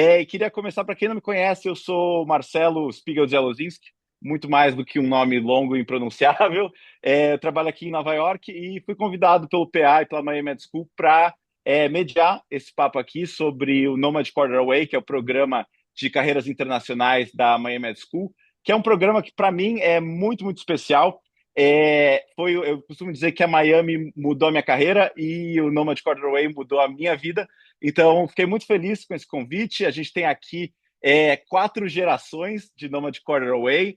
E queria começar, para quem não me conhece, eu sou Marcelo Spiegel Zielozinski, muito mais do que um nome longo e impronunciável. Eu trabalho aqui em Nova York e fui convidado pelo PA e pela Miami Med School para mediar esse papo aqui sobre o Nomad Quarter Away, que é o programa de carreiras internacionais da Miami Med School, que é um programa que, para mim, é muito, muito especial. Eu costumo dizer que a Miami mudou a minha carreira e o Nomad Quarter Away mudou a minha vida. Então, fiquei muito feliz com esse convite. A gente tem aqui 4 gerações de Nomad Quarter Away.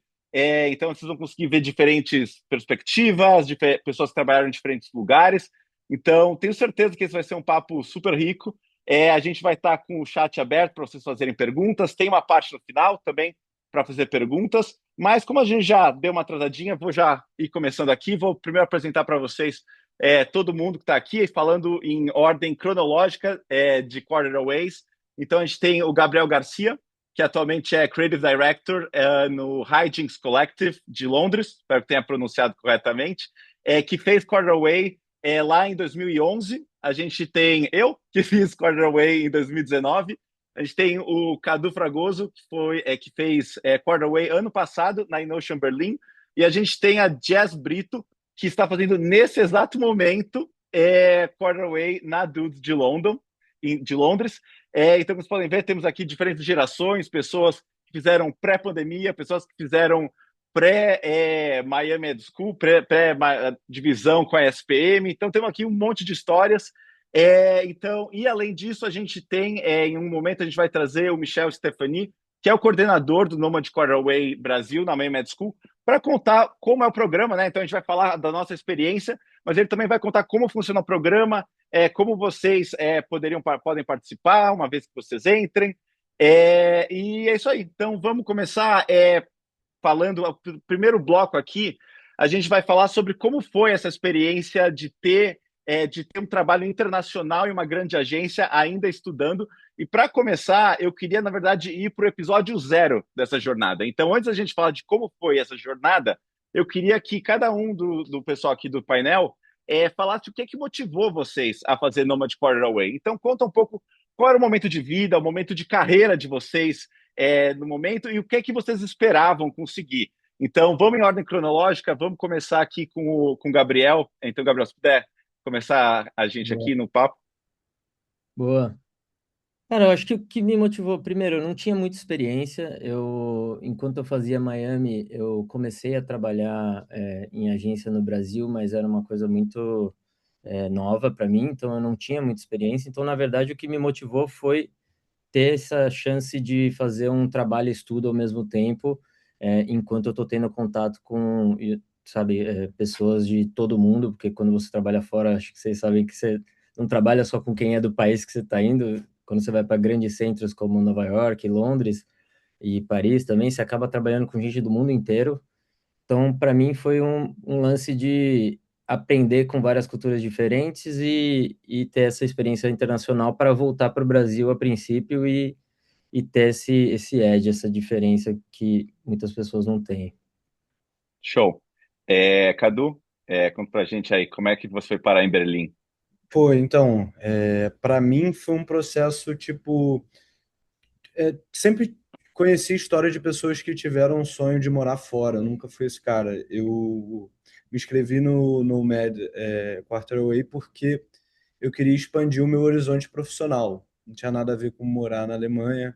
Então, vocês vão conseguir ver diferentes perspectivas, pessoas que trabalharam em diferentes lugares. Então, tenho certeza que esse vai ser um papo super rico. A gente vai estar com o chat aberto para vocês fazerem perguntas. Tem uma parte no final também para fazer perguntas. Mas, como a gente já deu uma atrasadinha, vou já ir começando aqui. Vou primeiro apresentar para vocês todo mundo que está aqui, falando em ordem cronológica de Quarter Aways. Então, a gente tem o Gabriel Garcia, que atualmente é Creative Director no Hijinks Collective de Londres, espero que tenha pronunciado corretamente, que fez Quarter Away lá em 2011. A gente tem eu, que fiz Quarter Away em 2019. A gente tem o Cadu Fragoso, que fez Quarter Away ano passado na Inocean Berlin. E a gente tem a Jazz Brito, que está fazendo nesse exato momento Quarter Away na Dudes de Londres. Então, vocês podem ver, temos aqui diferentes gerações, pessoas que fizeram pré-pandemia, pessoas que fizeram pré-Miami Ed School, pré-divisão com a SPM. Então, temos aqui um monte de histórias. Então, e além disso, a gente tem, em um momento, a gente vai trazer o Michel Stefani, que é o coordenador do Nomad Quarter Away Brasil, na Miami Ed School, para contar como é o programa, né? Então, a gente vai falar da nossa experiência, mas ele também vai contar como funciona o programa, como vocês podem participar, uma vez que vocês entrem. E é isso aí. Então, vamos começar falando, o primeiro bloco aqui, a gente vai falar sobre como foi essa experiência de ter um trabalho internacional em uma grande agência, ainda estudando. E para começar, eu queria, na verdade, ir para o episódio 0 dessa jornada. Então, antes da gente falar de como foi essa jornada, eu queria que cada um do pessoal aqui do painel falasse o que é que motivou vocês a fazer Nomad Quarter Away. Então, conta um pouco qual era o momento de vida, o momento de carreira de vocês no momento e o que é que vocês esperavam conseguir. Então, vamos em ordem cronológica, vamos começar aqui com o Gabriel. Então, Gabriel, se puder começar a gente Boa. aqui no papo. Boa. Cara, eu acho que o que me motivou, primeiro, eu não tinha muita experiência. Enquanto eu fazia Miami, eu comecei a trabalhar em agência no Brasil, mas era uma coisa muito nova para mim, então eu não tinha muita experiência. Então, na verdade, o que me motivou foi ter essa chance de fazer um trabalho e estudo ao mesmo tempo, enquanto eu estou tendo contato com, sabe, pessoas de todo mundo, porque quando você trabalha fora, acho que vocês sabem que você não trabalha só com quem é do país que você está indo. Quando você vai para grandes centros como Nova York, Londres e Paris também, você acaba trabalhando com gente do mundo inteiro. Então, para mim, foi um lance de aprender com várias culturas diferentes e ter essa experiência internacional para voltar para o Brasil a princípio e ter esse edge, essa diferença que muitas pessoas não têm. Show. Cadu, conta pra gente aí, como é que você foi parar em Berlim? Pô, então, para mim foi um processo tipo, sempre conheci história de pessoas que tiveram um sonho de morar fora. Eu nunca fui esse cara. Eu me inscrevi no Nomad Quarter Away porque eu queria expandir o meu horizonte profissional. Não tinha nada a ver com morar na Alemanha.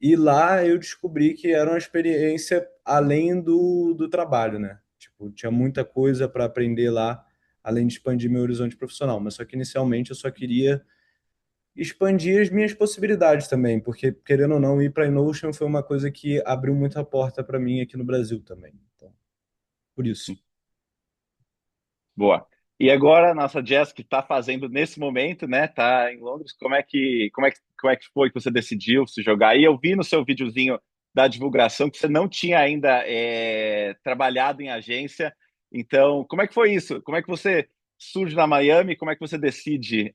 E lá eu descobri que era uma experiência além do trabalho, né? Tipo, tinha muita coisa para aprender lá, além de expandir meu horizonte profissional. Mas só que inicialmente eu só queria expandir as minhas possibilidades também, porque querendo ou não, ir para a Notion foi uma coisa que abriu muita porta para mim aqui no Brasil também. Então, por isso. Boa. E agora a nossa Jess, que está fazendo nesse momento, né? Tá em Londres. Como é que foi que você decidiu se jogar? E eu vi no seu videozinho da divulgação que você não tinha ainda trabalhado em agência. Então, como é que foi isso? Como é que você surge na Miami? Como é que você decide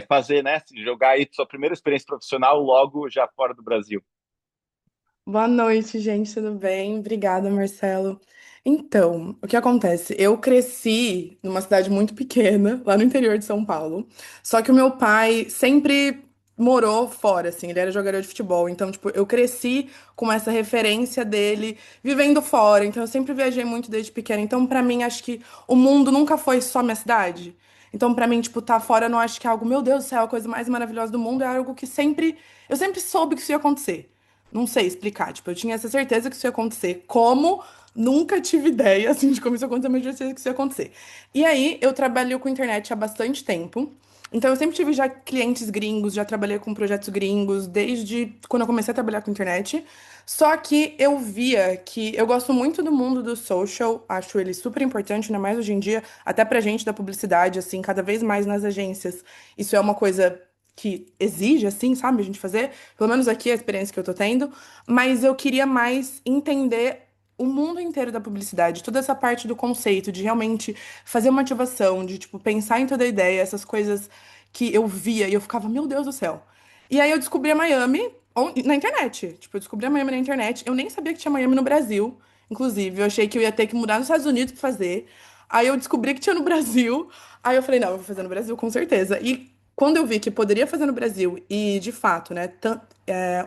fazer, né? Se jogar aí sua primeira experiência profissional logo já fora do Brasil? Boa noite, gente, tudo bem? Obrigada, Marcelo. Então, o que acontece? Eu cresci numa cidade muito pequena, lá no interior de São Paulo. Só que o meu pai sempre morou fora, assim, ele era jogador de futebol. Então, tipo, eu cresci com essa referência dele vivendo fora. Então, eu sempre viajei muito desde pequena. Então, pra mim, acho que o mundo nunca foi só minha cidade. Então, pra mim, tipo, tá fora, eu não acho que é algo, meu Deus do céu, a coisa mais maravilhosa do mundo. É algo que sempre, eu sempre soube que isso ia acontecer. Não sei explicar, tipo, eu tinha essa certeza que isso ia acontecer. Como? Nunca tive ideia, assim, de como isso ia acontecer, mas eu tinha certeza que isso ia acontecer. E aí, eu trabalho com internet há bastante tempo. Então, eu sempre tive já clientes gringos, já trabalhei com projetos gringos, desde quando eu comecei a trabalhar com internet. Só que eu via que eu gosto muito do mundo do social, acho ele super importante, ainda mais hoje em dia, até pra gente da publicidade, assim, cada vez mais nas agências. Isso é uma coisa que exige, assim, sabe, a gente fazer. Pelo menos aqui a experiência que eu tô tendo. Mas eu queria mais entender o mundo inteiro da publicidade, toda essa parte do conceito, de realmente fazer uma ativação, de, tipo, pensar em toda a ideia, essas coisas que eu via e eu ficava, meu Deus do céu. E aí eu descobri a Miami na internet. Tipo, eu descobri a Miami na internet. Eu nem sabia que tinha Miami no Brasil, inclusive. Eu achei que eu ia ter que mudar nos Estados Unidos pra fazer. Aí eu descobri que tinha no Brasil. Aí eu falei, não, eu vou fazer no Brasil com certeza. E quando eu vi que poderia fazer no Brasil, e de fato, né,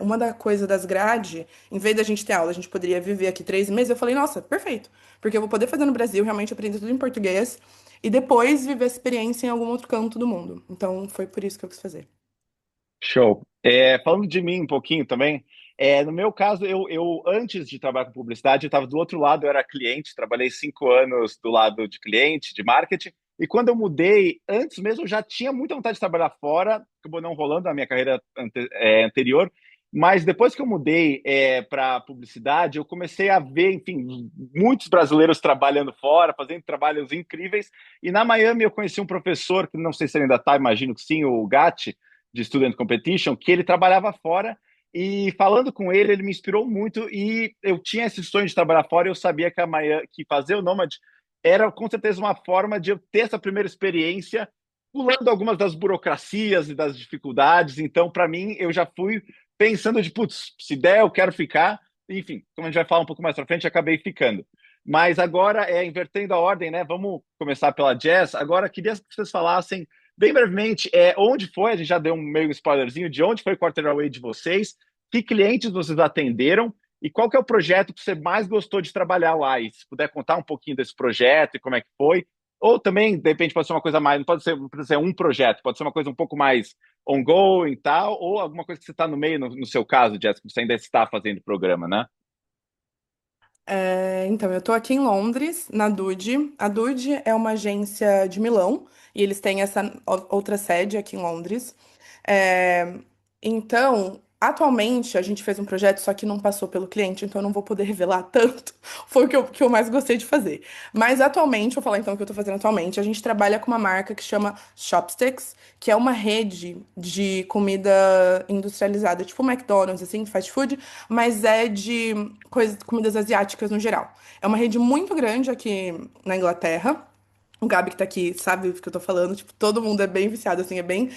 uma da coisa das grades, em vez da gente ter aula, a gente poderia viver aqui 3 meses, eu falei, nossa, perfeito. Porque eu vou poder fazer no Brasil, realmente aprender tudo em português, e depois viver a experiência em algum outro canto do mundo. Então, foi por isso que eu quis fazer. Show. Falando de mim um pouquinho também, no meu caso, eu antes de trabalhar com publicidade, eu estava do outro lado, eu era cliente, trabalhei 5 anos do lado de cliente, de marketing, e quando eu mudei, antes mesmo, eu já tinha muita vontade de trabalhar fora, acabou não rolando na minha carreira anterior, mas depois que eu mudei para publicidade, eu comecei a ver, enfim, muitos brasileiros trabalhando fora, fazendo trabalhos incríveis, e na Miami eu conheci um professor, que não sei se ele ainda está, imagino que sim, o Gatti, de Student Competition, que ele trabalhava fora e falando com ele, ele me inspirou muito e eu tinha esse sonho de trabalhar fora e eu sabia que, que fazer o Nomad era com certeza uma forma de eu ter essa primeira experiência pulando algumas das burocracias e das dificuldades. Então, para mim, eu já fui pensando de, putz, se der, eu quero ficar. Enfim, como a gente vai falar um pouco mais para frente, acabei ficando. Mas agora, invertendo a ordem, né? Vamos começar pela Jazz. Agora, queria que vocês falassem bem brevemente, onde foi, a gente já deu um meio spoilerzinho, de onde foi o Quarter Away de vocês, que clientes vocês atenderam e qual que é o projeto que você mais gostou de trabalhar lá? E se puder contar um pouquinho desse projeto e como é que foi, ou também, de repente, pode ser uma coisa mais, não precisa ser um projeto, pode ser uma coisa um pouco mais ongoing e tal, ou alguma coisa que você está no meio, no seu caso, Jéssica, você ainda está fazendo o programa, né? Então, eu tô aqui em Londres, na Dude. A Dude é uma agência de Milão e eles têm essa outra sede aqui em Londres. É, então, atualmente a gente fez um projeto, só que não passou pelo cliente, então eu não vou poder revelar tanto. Foi o que eu mais gostei de fazer. Mas atualmente, vou falar então o que eu tô fazendo atualmente. A gente trabalha com uma marca que chama Shopsticks, que é uma rede de comida industrializada, tipo McDonald's, assim, fast food, mas é de comidas asiáticas no geral. É uma rede muito grande aqui na Inglaterra. O Gabi que tá aqui sabe o que eu tô falando, tipo, todo mundo é bem viciado, assim, é bem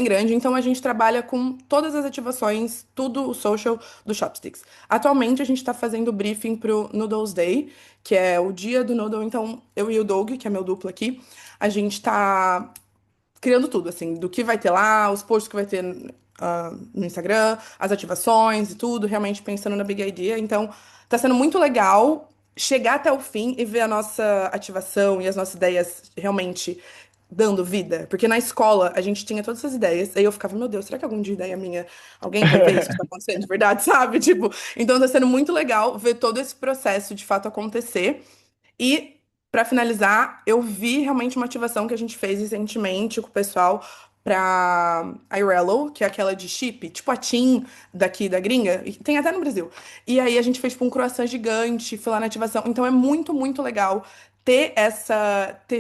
grande. Então a gente trabalha com todas as ativações, tudo o social do Shopsticks. Atualmente a gente tá fazendo o briefing pro Noodles Day, que é o dia do noodle. Então eu e o Doug, que é meu duplo aqui, a gente tá criando tudo, assim, do que vai ter lá, os posts que vai ter no Instagram, as ativações e tudo, realmente pensando na Big Idea. Então, tá sendo muito legal chegar até o fim e ver a nossa ativação e as nossas ideias realmente dando vida. Porque na escola a gente tinha todas essas ideias, aí eu ficava, meu Deus, será que algum dia ideia minha, alguém vai ver isso que tá acontecendo de verdade, sabe? Tipo, então tá sendo muito legal ver todo esse processo de fato acontecer. E, para finalizar, eu vi realmente uma ativação que a gente fez recentemente com o pessoal pra iRello, que é aquela de chip, tipo a TIM daqui da gringa, e tem até no Brasil. E aí a gente fez tipo um croissant gigante, foi lá na ativação. Então é muito, muito legal ter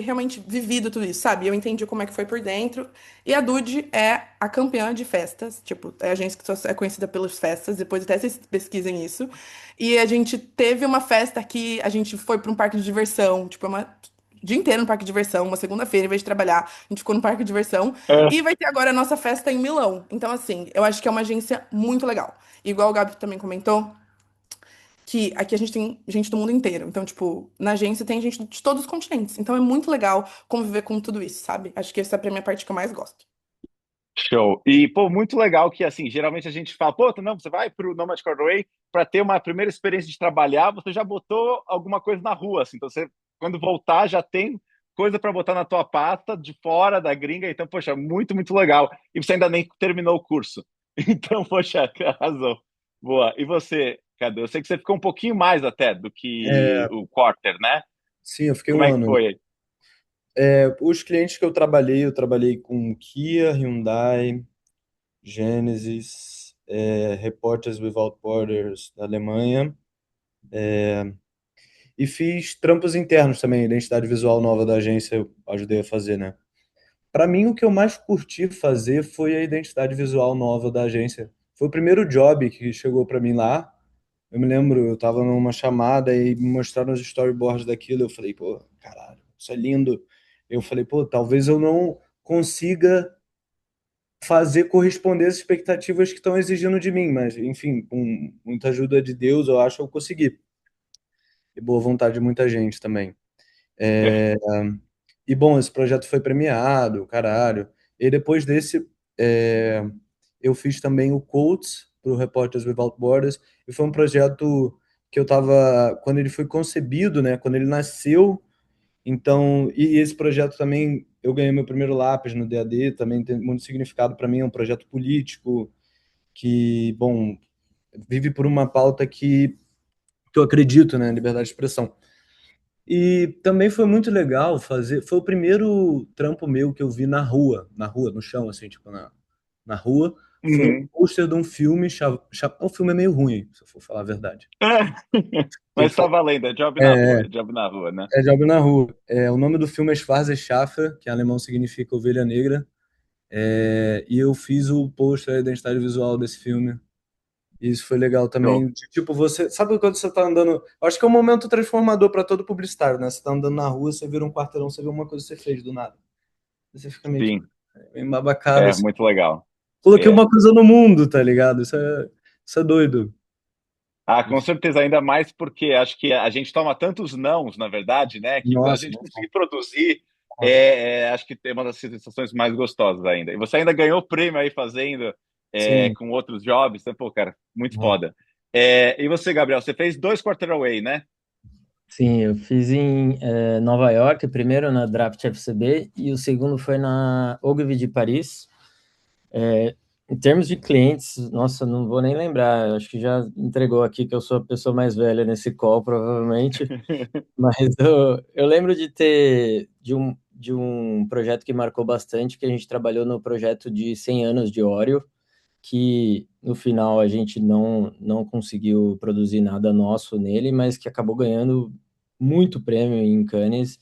realmente vivido tudo isso, sabe? Eu entendi como é que foi por dentro. E a Dude é a campeã de festas, tipo, é a agência que só é conhecida pelas festas, depois até vocês pesquisem isso. E a gente teve uma festa que a gente foi para um parque de diversão, tipo, dia inteiro no parque de diversão, uma segunda-feira, em vez de trabalhar, a gente ficou no parque de diversão. É. E vai ter agora a nossa festa em Milão. Então, assim, eu acho que é uma agência muito legal. Igual o Gabi também comentou, que aqui a gente tem gente do mundo inteiro. Então, tipo, na agência tem gente de todos os continentes. Então é muito legal conviver com tudo isso, sabe? Acho que essa é pra mim a parte que eu mais gosto. Show. E, pô, muito legal que, assim, geralmente a gente fala, pô, não, você vai pro Nomad Corporate para ter uma primeira experiência de trabalhar, você já botou alguma coisa na rua, assim, então você, quando voltar, já tem coisa para botar na tua pasta de fora da gringa, então, poxa, muito, muito legal. E você ainda nem terminou o curso. Então, poxa, arrasou. Boa. E você, Cadu? Eu sei que você ficou um pouquinho mais até do que É, o quarter, né? sim, eu fiquei Como um é que ano. foi? Os clientes que eu trabalhei com Kia, Hyundai, Genesis, Reporters Without Borders da Alemanha, e fiz trampos internos também, identidade visual nova da agência, eu ajudei a fazer, né? Para mim, o que eu mais curti fazer foi a identidade visual nova da agência. Foi o primeiro job que chegou para mim lá. Eu me lembro, eu tava numa chamada e me mostraram os storyboards daquilo. Eu falei, pô, caralho, isso é lindo. Eu falei, pô, talvez eu não consiga fazer corresponder às expectativas que estão exigindo de mim, mas enfim, com muita ajuda de Deus, eu acho que eu consegui. E boa vontade de muita gente também. É, E bom, esse projeto foi premiado, caralho. E depois desse, é, eu fiz também o Coats para o Reporters Without Borders, e foi um projeto que eu tava, quando ele foi concebido, né, quando ele nasceu, então, e esse projeto também, eu ganhei meu primeiro lápis no DAD, também tem muito significado para mim, é um projeto político que, bom, vive por uma pauta que eu acredito, né, liberdade de expressão. E também foi muito legal fazer. Foi o primeiro trampo meu que eu vi na rua, no chão, assim, tipo, na rua. Foi um Uhum. pôster de um filme. O filme é meio ruim, se eu for falar a verdade. Mas tá valendo, é job na rua, É, é job na rua, né? é Job na Rua. O nome do filme é Schwarze Schafe, que em alemão significa ovelha negra. E eu fiz o pôster, a identidade visual desse filme. E isso foi legal Show. também. Tipo, você. Sabe quando você tá andando. Eu acho que é um momento transformador para todo publicitário, né? Você tá andando na rua, você vira um quarteirão, você vê uma coisa que você fez do nada. Você fica meio, tipo, Sim, meio embabacado, é assim. muito legal. Coloquei É. uma coisa no mundo, tá ligado? Isso é doido. Ah, com certeza, ainda mais porque acho que a gente toma tantos nãos, na verdade, né? Que a Nossa, gente não conseguir produzir, fala. acho que é uma das sensações mais gostosas ainda. E você ainda ganhou prêmio aí fazendo Sim. com outros jobs, né? Pô, cara, muito Nossa. foda. E você, Gabriel, você fez dois Quarter Away, né? Sim, eu fiz em Nova York, primeiro na Draft FCB e o segundo foi na Ogilvy de Paris. Em termos de clientes, nossa, não vou nem lembrar, eu acho que já entregou aqui que eu sou a pessoa mais velha nesse call, provavelmente, mas eu lembro de ter de um projeto que marcou bastante, que a gente trabalhou no projeto de 100 anos de Oreo, que no final a gente não conseguiu produzir nada nosso nele, mas que acabou ganhando muito prêmio em Cannes,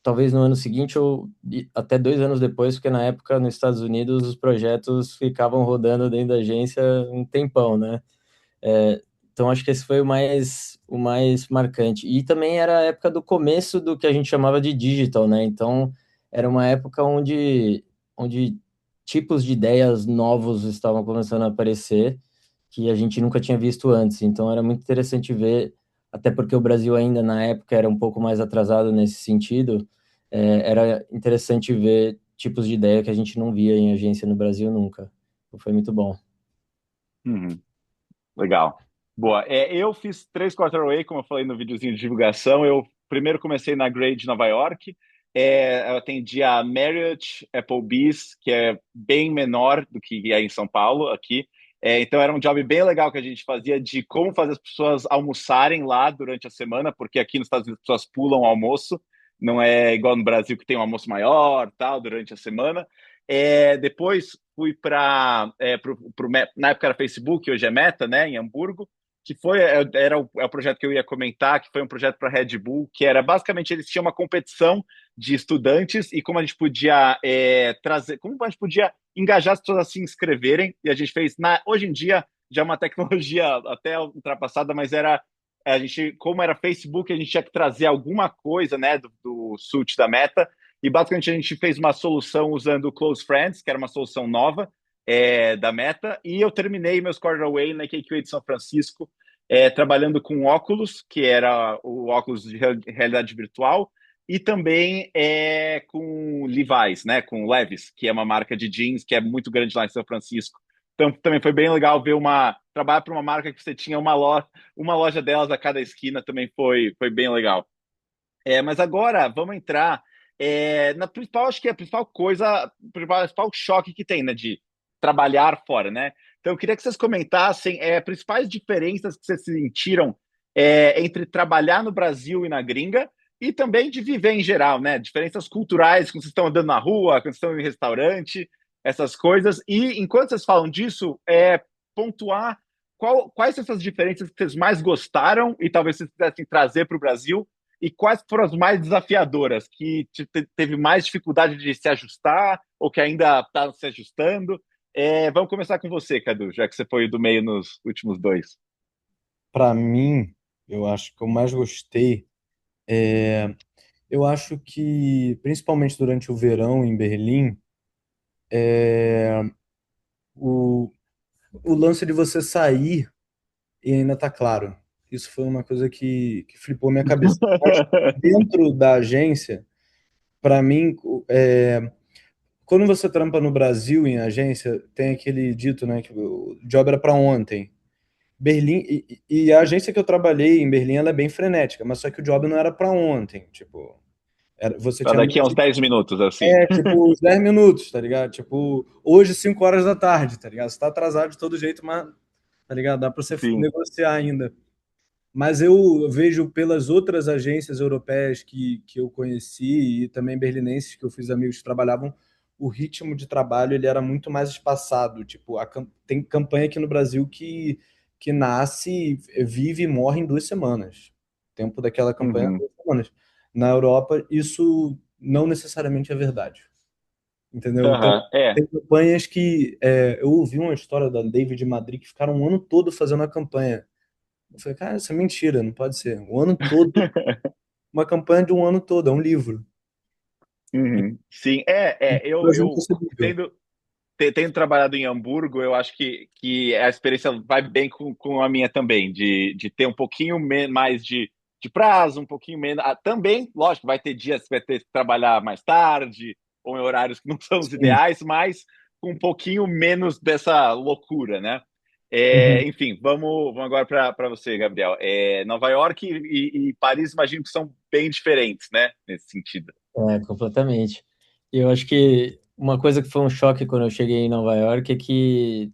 talvez no ano seguinte ou até 2 anos depois, porque na época nos Estados Unidos os projetos ficavam rodando dentro da agência um tempão, né? Então acho que esse foi o mais marcante. E também era a época do começo do que a gente chamava de digital, né? Então era uma época onde tipos de ideias novos estavam começando a aparecer que a gente nunca tinha visto antes. Então era muito interessante ver, até porque o Brasil ainda na época era um pouco mais atrasado nesse sentido, era interessante ver tipos de ideia que a gente não via em agência no Brasil nunca. Então, foi muito bom. Uhum. Legal. Boa. Eu fiz três Quarterway, como eu falei no videozinho de divulgação. Eu primeiro comecei na Grade Nova York. Eu atendi a Marriott, Applebee's, que é bem menor do que é em São Paulo, aqui. Então era um job bem legal que a gente fazia de como fazer as pessoas almoçarem lá durante a semana, porque aqui nos Estados Unidos as pessoas pulam o almoço. Não é igual no Brasil que tem um almoço maior, tal, durante a semana. Depois fui para na época era Facebook, hoje é Meta, né, em Hamburgo, que era o projeto que eu ia comentar, que foi um projeto para Red Bull, que era basicamente eles tinham uma competição de estudantes e como a gente podia trazer, como a gente podia engajar as pessoas a se inscreverem, e a gente fez hoje em dia já é uma tecnologia até ultrapassada, mas era a gente, como era Facebook, a gente tinha que trazer alguma coisa, né, do suit da Meta, e basicamente a gente fez uma solução usando o Close Friends, que era uma solução nova da Meta, e eu terminei meus quarter away na KQA de São Francisco, trabalhando com óculos, que era o óculos de realidade virtual, e também com Levi's, né? Com Levi's, que é uma marca de jeans que é muito grande lá em São Francisco. Então também foi bem legal ver trabalhar para uma marca que você tinha uma loja delas a cada esquina, também foi bem legal. Mas agora vamos entrar na principal, acho que é a principal coisa, o principal choque que tem, né, de trabalhar fora, né? Então eu queria que vocês comentassem principais diferenças que vocês sentiram entre trabalhar no Brasil e na gringa e também de viver em geral, né? Diferenças culturais, quando vocês estão andando na rua, quando vocês estão em restaurante, essas coisas. E enquanto vocês falam disso, pontuar quais essas diferenças que vocês mais gostaram e talvez vocês quisessem trazer para o Brasil e quais foram as mais desafiadoras, que teve mais dificuldade de se ajustar ou que ainda está se ajustando? Vamos começar com você, Cadu, já que você foi do meio nos últimos dois. Para mim, eu acho que eu mais gostei. Eu acho que, principalmente durante o verão em Berlim, o, o lance de você sair e ainda tá claro. Isso foi uma coisa que flipou minha cabeça. Mas dentro da agência, para mim, quando você trampa no Brasil em agência, tem aquele dito, né, que o job era para ontem. Berlim e a agência que eu trabalhei em Berlim, ela é bem frenética, mas só que o job não era para ontem, tipo, você Para tinha daqui a uns 10 minutos, assim. tipo uns 10 minutos, tá ligado? Tipo, hoje 5 horas da tarde, tá ligado? Você tá atrasado de todo jeito, mas tá ligado? Dá para você Sim. negociar ainda. Mas eu vejo pelas outras agências europeias que eu conheci e também berlinenses que eu fiz amigos que trabalhavam, o ritmo de trabalho ele era muito mais espaçado. Tipo, tem campanha aqui no Brasil que nasce, vive e morre em 2 semanas. O tempo daquela campanha é Uhum. 2 semanas. Na Europa, isso não necessariamente é verdade. Entendeu? Então, Uhum. tem campanhas que eu ouvi uma história da David Madrid que ficaram um ano todo fazendo a campanha. Eu falei, cara, isso é mentira, não pode ser. O ano todo, uma campanha de um ano todo, é um livro. E Uhum. Sim, no Brasil não eu possível. tendo trabalhado em Hamburgo, eu acho que a experiência vai bem com a minha também, de ter um pouquinho mais de prazo, um pouquinho menos. Também, lógico, vai ter dias que vai ter que trabalhar mais tarde, ou em horários que não são os Sim. ideais, mas com um pouquinho menos dessa loucura, né? Uhum. Enfim, vamos agora para você, Gabriel. Nova York e Paris, imagino que são bem diferentes, né? Nesse sentido. Completamente. E eu acho que uma coisa que foi um choque quando eu cheguei em Nova York é que,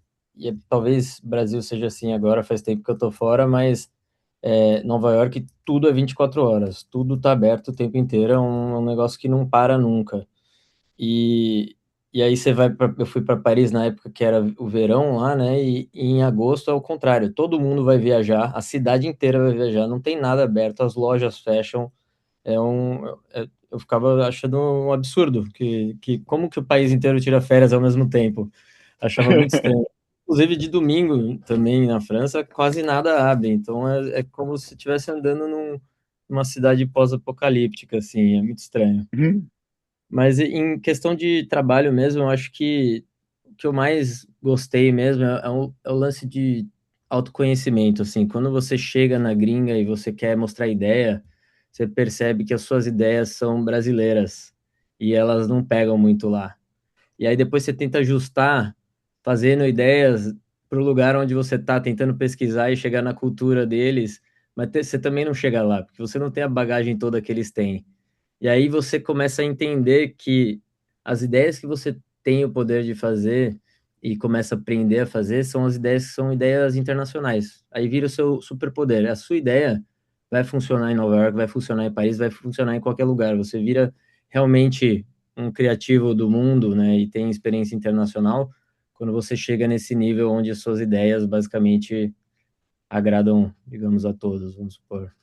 talvez o Brasil seja assim agora, faz tempo que eu tô fora, mas Nova York tudo é 24 horas, tudo tá aberto o tempo inteiro, é um negócio que não para nunca. E, e aí eu fui para Paris na época que era o verão lá, né? E em agosto é o contrário, todo mundo vai viajar, a cidade inteira vai viajar, não tem nada aberto, as lojas fecham, eu ficava achando um absurdo que como que o país inteiro tira férias ao mesmo tempo? Achava muito estranho. Inclusive de domingo também na França quase nada abre, então é como se estivesse andando numa cidade pós-apocalíptica, assim, é muito estranho. Uhum. Mas em questão de trabalho mesmo, eu acho que o que eu mais gostei mesmo é o lance de autoconhecimento, assim, quando você chega na gringa e você quer mostrar ideia, você percebe que as suas ideias são brasileiras e elas não pegam muito lá. E aí depois você tenta ajustar, fazendo ideias para o lugar onde você está, tentando pesquisar e chegar na cultura deles, mas você também não chega lá, porque você não tem a bagagem toda que eles têm. E aí você começa a entender que as ideias que você tem o poder de fazer e começa a aprender a fazer são as ideias que são ideias internacionais. Aí vira o seu superpoder. A sua ideia vai funcionar em Nova York, vai funcionar em Paris, vai funcionar em qualquer lugar. Você vira realmente um criativo do mundo, né, e tem experiência internacional quando você chega nesse nível onde as suas ideias basicamente agradam, digamos, a todos, vamos supor.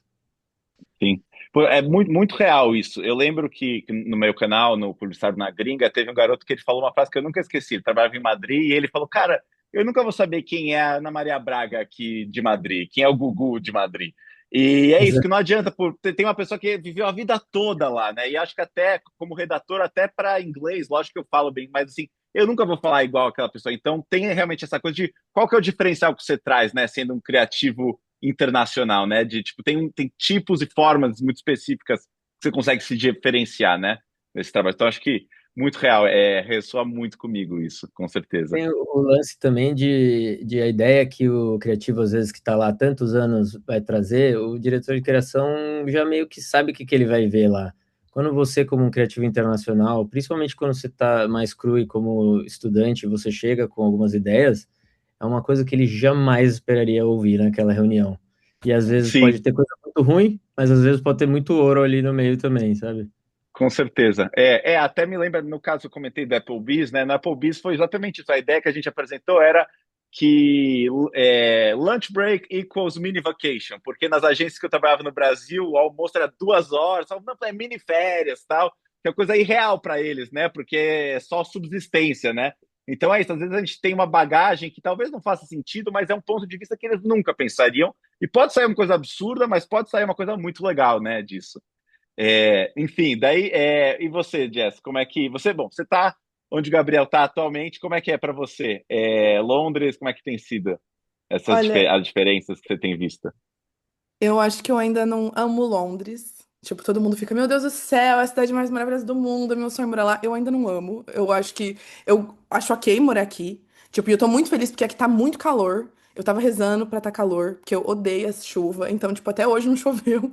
Sim. Pô, é muito, muito real isso. Eu lembro que no meu canal, no Publicitário na Gringa, teve um garoto que ele falou uma frase que eu nunca esqueci. Ele trabalhava em Madrid e ele falou: Cara, eu nunca vou saber quem é a Ana Maria Braga aqui de Madrid, quem é o Gugu de Madrid. E é isso, que não adianta, tem uma pessoa que viveu a vida toda lá, né? E acho que até como redator, até para inglês, lógico que eu falo bem, mas assim, eu nunca vou falar igual aquela pessoa. Então tem realmente essa coisa de qual que é o diferencial que você traz, né? Sendo um criativo internacional, né? De tipo, tem tipos e formas muito específicas que você consegue se diferenciar, né? Nesse trabalho. Então, acho que muito real, ressoa muito comigo isso, com certeza. Tem o lance também de a ideia que o criativo, às vezes, que está lá há tantos anos, vai trazer, o diretor de criação já meio que sabe o que que ele vai ver lá. Quando você, como um criativo internacional, principalmente quando você está mais cru e como estudante, você chega com algumas ideias, é uma coisa que ele jamais esperaria ouvir naquela reunião. E às vezes pode Sim, ter coisa muito ruim, mas às vezes pode ter muito ouro ali no meio também, sabe? com certeza. Até me lembra, no caso, eu comentei do Applebee's, né? No Applebee's foi exatamente isso. A ideia que a gente apresentou era que lunch break equals mini vacation, porque nas agências que eu trabalhava no Brasil, o almoço era 2 horas, não, é mini férias, tal, que é coisa irreal para eles, né? Porque é só subsistência, né? Então é isso, às vezes a gente tem uma bagagem que talvez não faça sentido, mas é um ponto de vista que eles nunca pensariam, e pode sair uma coisa absurda, mas pode sair uma coisa muito legal, né, disso. Enfim, daí, e você, Jess, como é que você está onde o Gabriel está atualmente? Como é que é para você? Londres, como é que tem sido Olha, as diferenças que você tem visto? eu acho que eu ainda não amo Londres. Tipo, todo mundo fica, meu Deus do céu, é a cidade mais maravilhosa do mundo, é meu sonho morar lá. Eu ainda não amo. Eu acho ok morar aqui. Tipo, e eu tô muito feliz porque aqui tá muito calor. Eu tava rezando pra tá calor, porque eu odeio essa chuva. Então, tipo, até hoje não choveu.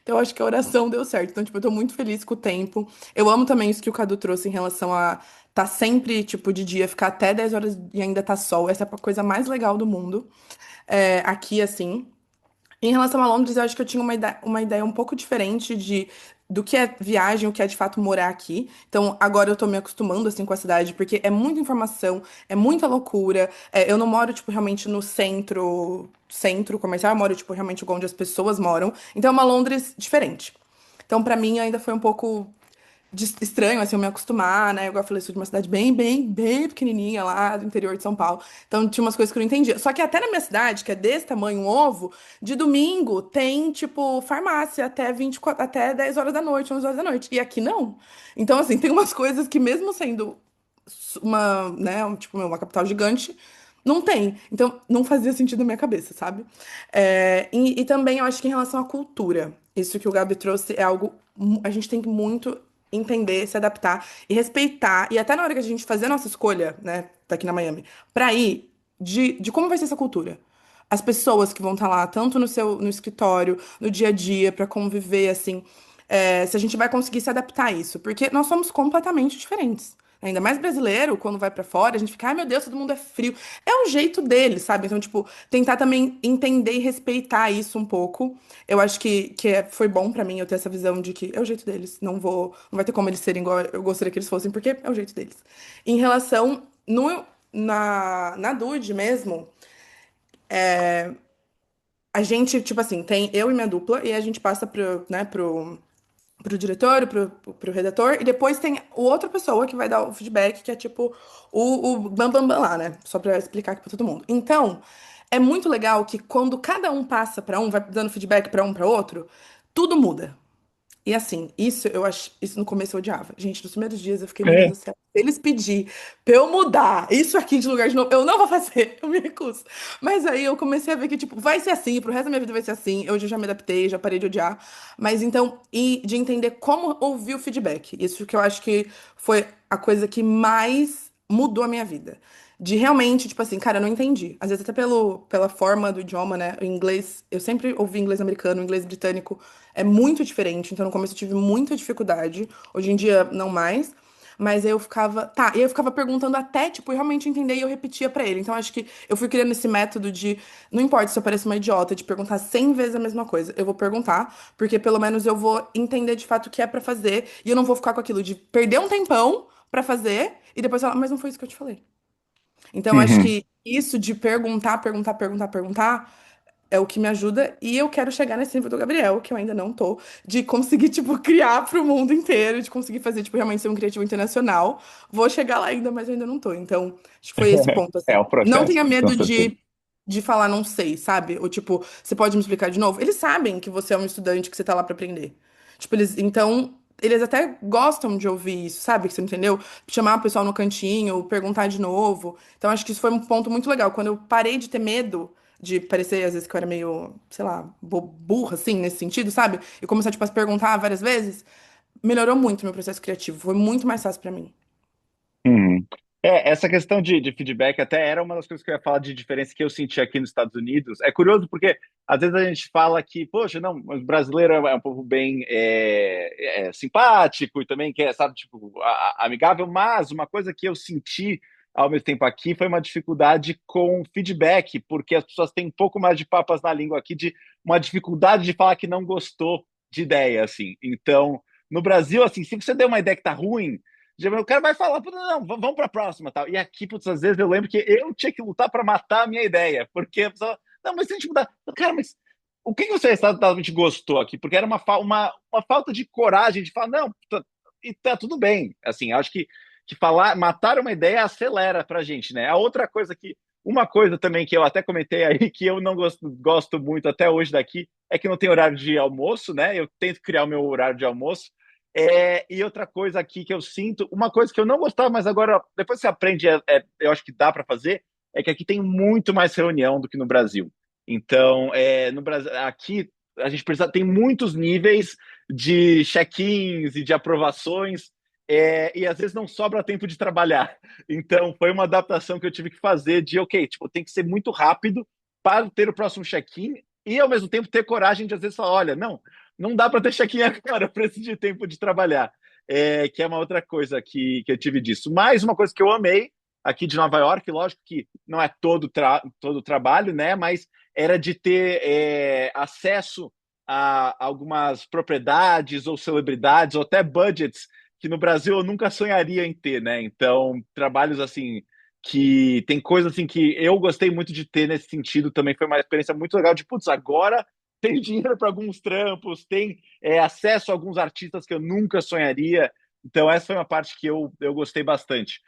Então, eu acho que a oração deu certo. Então, tipo, eu tô muito feliz com o tempo. Eu amo também isso que o Cadu trouxe em relação a tá sempre, tipo, de dia, ficar até 10 horas e ainda tá sol. Essa é a coisa mais legal do mundo. Aqui, assim. Em relação a Londres, eu acho que eu tinha uma ideia um pouco diferente do que é viagem, o que é de fato morar aqui. Então, agora eu tô me acostumando, assim, com a cidade, porque é muita informação, é muita loucura. Eu não moro, tipo, realmente no centro comercial, eu moro, tipo, realmente onde as pessoas moram. Então, é uma Londres diferente. Então, pra mim, ainda foi um pouco estranho, assim, eu me acostumar, né? Igual eu falei, sou de uma cidade bem, bem, bem pequenininha lá do interior de São Paulo. Então tinha umas coisas que eu não entendia. Só que até na minha cidade, que é desse tamanho, um ovo, de domingo tem, tipo, farmácia até 24, até 10 horas da noite, 11 horas da noite. E aqui não. Então, assim, tem umas coisas que mesmo sendo uma, né, tipo, uma capital gigante, não tem. Então, não fazia sentido na minha cabeça, sabe? E também eu acho que em relação à cultura, isso que o Gabi trouxe é algo. A gente tem que muito entender, se adaptar e respeitar. E até na hora que a gente fazer a nossa escolha, né, tá aqui na Miami, pra ir, de como vai ser essa cultura. As pessoas que vão estar lá, tanto no escritório, no dia a dia, pra conviver, assim, se a gente vai conseguir se adaptar a isso. Porque nós somos completamente diferentes. Ainda mais brasileiro, quando vai pra fora, a gente fica, ai meu Deus, todo mundo é frio. É o jeito deles, sabe? Então, tipo, tentar também entender e respeitar isso um pouco. Eu acho foi bom pra mim eu ter essa visão de que é o jeito deles. Não vai ter como eles serem igual eu gostaria que eles fossem, porque é o jeito deles. Em relação, na Dude mesmo, a gente, tipo assim, tem eu e minha dupla, e a gente passa pro diretor, pro redator, e depois tem o outra pessoa que vai dar o feedback, que é tipo o bam, bam, bam lá, né? Só pra explicar aqui pra todo mundo. Então, é muito legal que quando cada um passa pra um, vai dando feedback pra um pra outro, tudo muda. E assim, isso eu acho, isso no começo eu odiava. Gente, nos primeiros dias eu fiquei, meu Deus do céu, se eles pedir pra eu mudar isso aqui de lugar de novo, eu não vou fazer, eu me recuso. Mas aí eu comecei a ver que, tipo, vai ser assim, pro resto da minha vida vai ser assim. Hoje eu já me adaptei, já parei de odiar. Mas então, e de entender como ouvir o feedback. Isso que eu acho que foi a coisa que mais mudou a minha vida. De realmente, tipo assim, cara, eu não entendi. Às vezes até pela forma do idioma, né? O inglês, eu sempre ouvi inglês americano, inglês britânico é muito diferente. Então no começo eu tive muita dificuldade. Hoje em dia, não mais. Mas aí eu ficava, tá, e eu ficava perguntando até, tipo, realmente entender e eu repetia pra ele. Então acho que eu fui criando esse método de, não importa se eu pareço uma idiota, de perguntar 100 vezes a mesma coisa. Eu vou perguntar, porque pelo menos eu vou entender de fato o que é pra fazer e eu não vou ficar com aquilo de perder um tempão pra fazer e depois falar, mas não foi isso que eu te falei. Então, acho Uhum. que isso de perguntar, perguntar, perguntar, perguntar é o que me ajuda. E eu quero chegar nesse nível do Gabriel, que eu ainda não tô, de conseguir, tipo, criar pro mundo inteiro, de conseguir fazer, tipo, realmente ser um criativo internacional. Vou chegar lá ainda, mas eu ainda não tô. Então, acho que foi esse ponto, É assim. o Não processo, tenha com medo certeza. de falar não sei, sabe? Ou, tipo, você pode me explicar de novo? Eles sabem que você é um estudante, que você tá lá pra aprender. Tipo, então. Eles até gostam de ouvir isso, sabe? Que você entendeu? Chamar o pessoal no cantinho, perguntar de novo. Então, acho que isso foi um ponto muito legal. Quando eu parei de ter medo, de parecer às vezes que eu era meio, sei lá, burra, assim, nesse sentido, sabe? E começar, tipo, a se perguntar várias vezes, melhorou muito o meu processo criativo. Foi muito mais fácil pra mim. Uhum. Essa questão de feedback até era uma das coisas que eu ia falar de diferença que eu senti aqui nos Estados Unidos. É curioso porque às vezes a gente fala que, poxa, não, o brasileiro é um povo bem simpático e também que é, sabe, tipo, amigável, mas uma coisa que eu senti ao mesmo tempo aqui foi uma dificuldade com feedback, porque as pessoas têm um pouco mais de papas na língua aqui, de uma dificuldade de falar que não gostou de ideia, assim. Então, no Brasil, assim, se você der uma ideia que tá ruim, o cara vai falar, "Pô, não, vamos para a próxima, tal." E aqui, putz, às vezes eu lembro que eu tinha que lutar para matar a minha ideia, porque a pessoa, não, mas se a gente mudar, cara, mas o que você exatamente gostou aqui? Porque era uma falta de coragem de falar, não, e tá tudo bem. Assim, acho que falar, matar uma ideia acelera pra gente, né? A outra coisa uma coisa também que eu até comentei aí, que eu não gosto muito até hoje daqui, é que não tem horário de almoço, né? Eu tento criar o meu horário de almoço. E outra coisa aqui que eu sinto, uma coisa que eu não gostava, mas agora, depois que você aprende, eu acho que dá para fazer, é que aqui tem muito mais reunião do que no Brasil. Então, no Brasil, aqui a gente precisa, tem muitos níveis de check-ins e de aprovações, e às vezes não sobra tempo de trabalhar. Então, foi uma adaptação que eu tive que fazer de, ok, tipo, tem que ser muito rápido para ter o próximo check-in e, ao mesmo tempo, ter coragem de, às vezes, falar, olha, não dá para ter check-in agora, eu preciso de tempo de trabalhar. Que é uma outra coisa que eu tive disso. Mais uma coisa que eu amei aqui de Nova York, lógico que não é todo trabalho, né? Mas era de ter acesso a algumas propriedades ou celebridades ou até budgets que no Brasil eu nunca sonharia em ter, né? Então, trabalhos assim que tem coisas assim que eu gostei muito de ter nesse sentido, também foi uma experiência muito legal de, putz, agora tem dinheiro para alguns trampos, tem acesso a alguns artistas que eu nunca sonharia. Então, essa foi uma parte que eu gostei bastante.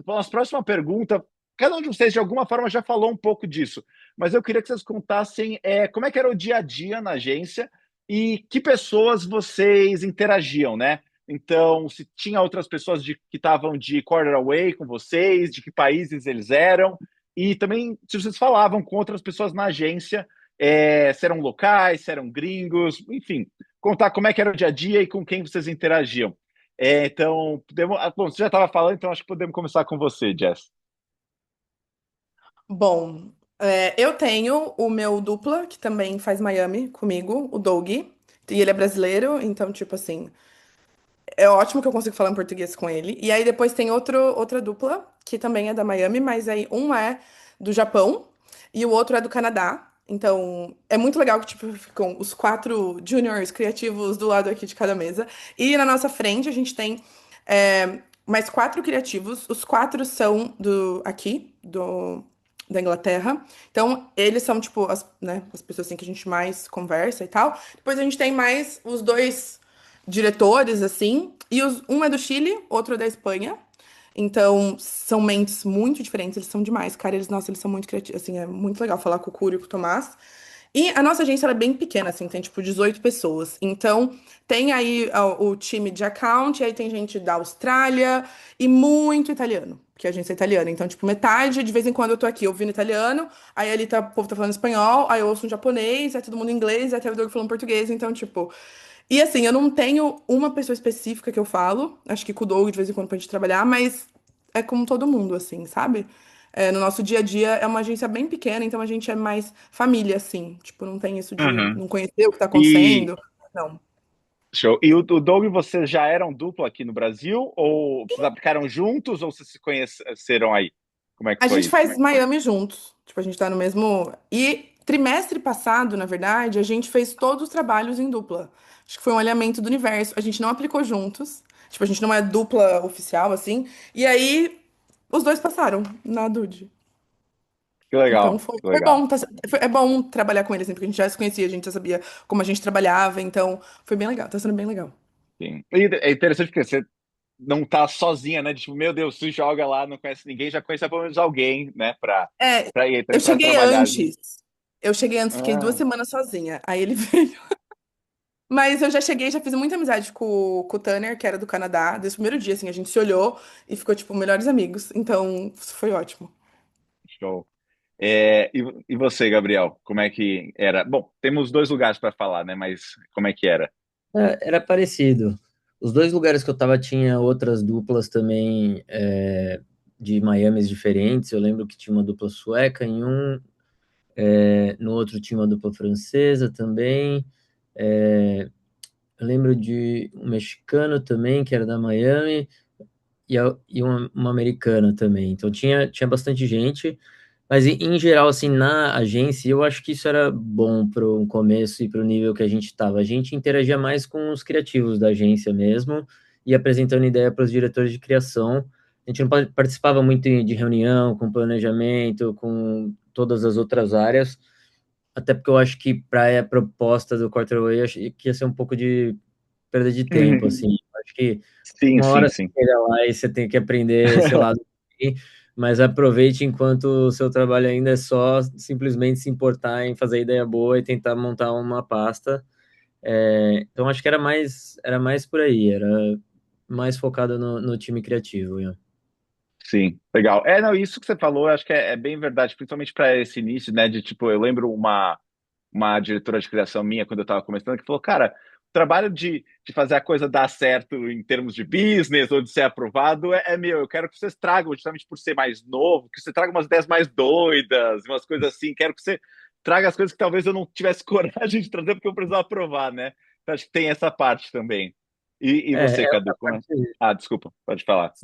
Bom, a próxima pergunta, cada um de vocês, de alguma forma, já falou um pouco disso, mas eu queria que vocês contassem como é que era o dia a dia na agência e que pessoas vocês interagiam, né? Então, se tinha outras pessoas que estavam de quarter away com vocês, de que países eles eram, e também se vocês falavam com outras pessoas na agência, se eram locais, se eram gringos, enfim, contar como é que era o dia a dia e com quem vocês interagiam. Então, bom, você já estava falando, então acho que podemos começar com você, Jess. Bom, eu tenho o meu dupla, que também faz Miami comigo, o Doug. E ele é brasileiro, então, tipo assim, é ótimo que eu consigo falar em português com ele. E aí depois tem outra dupla, que também é da Miami, mas aí um é do Japão e o outro é do Canadá. Então, é muito legal que, tipo, ficam os quatro juniors criativos do lado aqui de cada mesa. E na nossa frente a gente tem mais quatro criativos. Os quatro são da Inglaterra. Então, eles são, tipo, as pessoas assim, que a gente mais conversa e tal. Depois a gente tem mais os dois diretores, assim. E um é do Chile, outro é da Espanha. Então, são mentes muito diferentes, eles são demais, cara. Nossa, eles são muito criativos, assim, é muito legal falar com o Cúrio e com o Tomás. E a nossa agência, ela é bem pequena, assim, tem, tipo, 18 pessoas. Então, tem aí o time de account, e aí tem gente da Austrália e muito italiano, porque a agência é italiana. Então, tipo, metade, de vez em quando eu tô aqui ouvindo italiano, aí ali o povo tá falando espanhol, aí eu ouço um japonês, aí todo mundo em inglês, aí até o Doug falando português, então, tipo... E assim, eu não tenho uma pessoa específica que eu falo, acho que com o Doug de vez em quando pra gente trabalhar, mas é como todo mundo, assim, sabe? No nosso dia a dia é uma agência bem pequena, então a gente é mais família, assim. Tipo, não tem isso de Uhum. não conhecer o que tá E, acontecendo. Não. show. E o Doug, vocês já eram duplo aqui no Brasil? Ou vocês aplicaram juntos ou vocês se conheceram aí? Como é que A foi gente isso? faz Miami juntos. Tipo, a gente tá no mesmo. E trimestre passado, na verdade, a gente fez todos os trabalhos em dupla. Acho que foi um alinhamento do universo. A gente não aplicou juntos. Tipo, a gente não é dupla oficial, assim. E aí, os dois passaram na Dude. Que Então legal, que foi legal. bom, é bom trabalhar com ele, assim, porque a gente já se conhecia, a gente já sabia como a gente trabalhava, então foi bem legal, tá sendo bem legal. Sim. E é interessante porque você não tá sozinha, né? De, tipo, meu Deus, você joga lá, não conhece ninguém, já conhece pelo menos alguém, né? É, Ir eu para cheguei trabalhar junto. antes. Eu cheguei antes, fiquei duas Ah, semanas sozinha. Aí ele veio. Mas eu já cheguei, já fiz muita amizade com o Tanner, que era do Canadá. Desde o primeiro dia, assim, a gente se olhou e ficou, tipo, melhores amigos. Então, foi ótimo. show. E você, Gabriel, como é que era? Bom, temos dois lugares para falar, né? Mas como é que era? Era parecido. Os dois lugares que eu tava tinha outras duplas também de Miamis diferentes. Eu lembro que tinha uma dupla sueca em um, no outro tinha uma dupla francesa também. É, eu lembro de um mexicano também, que era da Miami, e uma americana também. Então tinha bastante gente. Mas em geral, assim, na agência, eu acho que isso era bom para o começo e para o nível que a gente estava. A gente interagia mais com os criativos da agência mesmo e apresentando ideia para os diretores de criação. A gente não participava muito de reunião, com planejamento, com todas as outras áreas, até porque eu acho que para a proposta do Quarterway, eu achei que ia ser um pouco de perda de tempo, assim. Eu acho que Sim, uma sim, hora você sim. chega lá e você tem que aprender esse lado também, mas aproveite enquanto o seu trabalho ainda é só simplesmente se importar em fazer ideia boa e tentar montar uma pasta. Então acho que era mais por aí, era mais focado no time criativo. Ian. Sim, legal. Não, isso que você falou, eu acho que é bem verdade, principalmente para esse início, né? De tipo, eu lembro uma diretora de criação minha, quando eu estava começando, que falou: cara, o trabalho de fazer a coisa dar certo em termos de business ou de ser aprovado é meu. Eu quero que vocês tragam, justamente por ser mais novo, que você traga umas ideias mais doidas, umas coisas assim. Quero que você traga as coisas que talvez eu não tivesse coragem de trazer porque eu precisava aprovar, né? Então, acho que tem essa parte também. E você, A Cadu, como é? parte, Ah, desculpa, pode falar.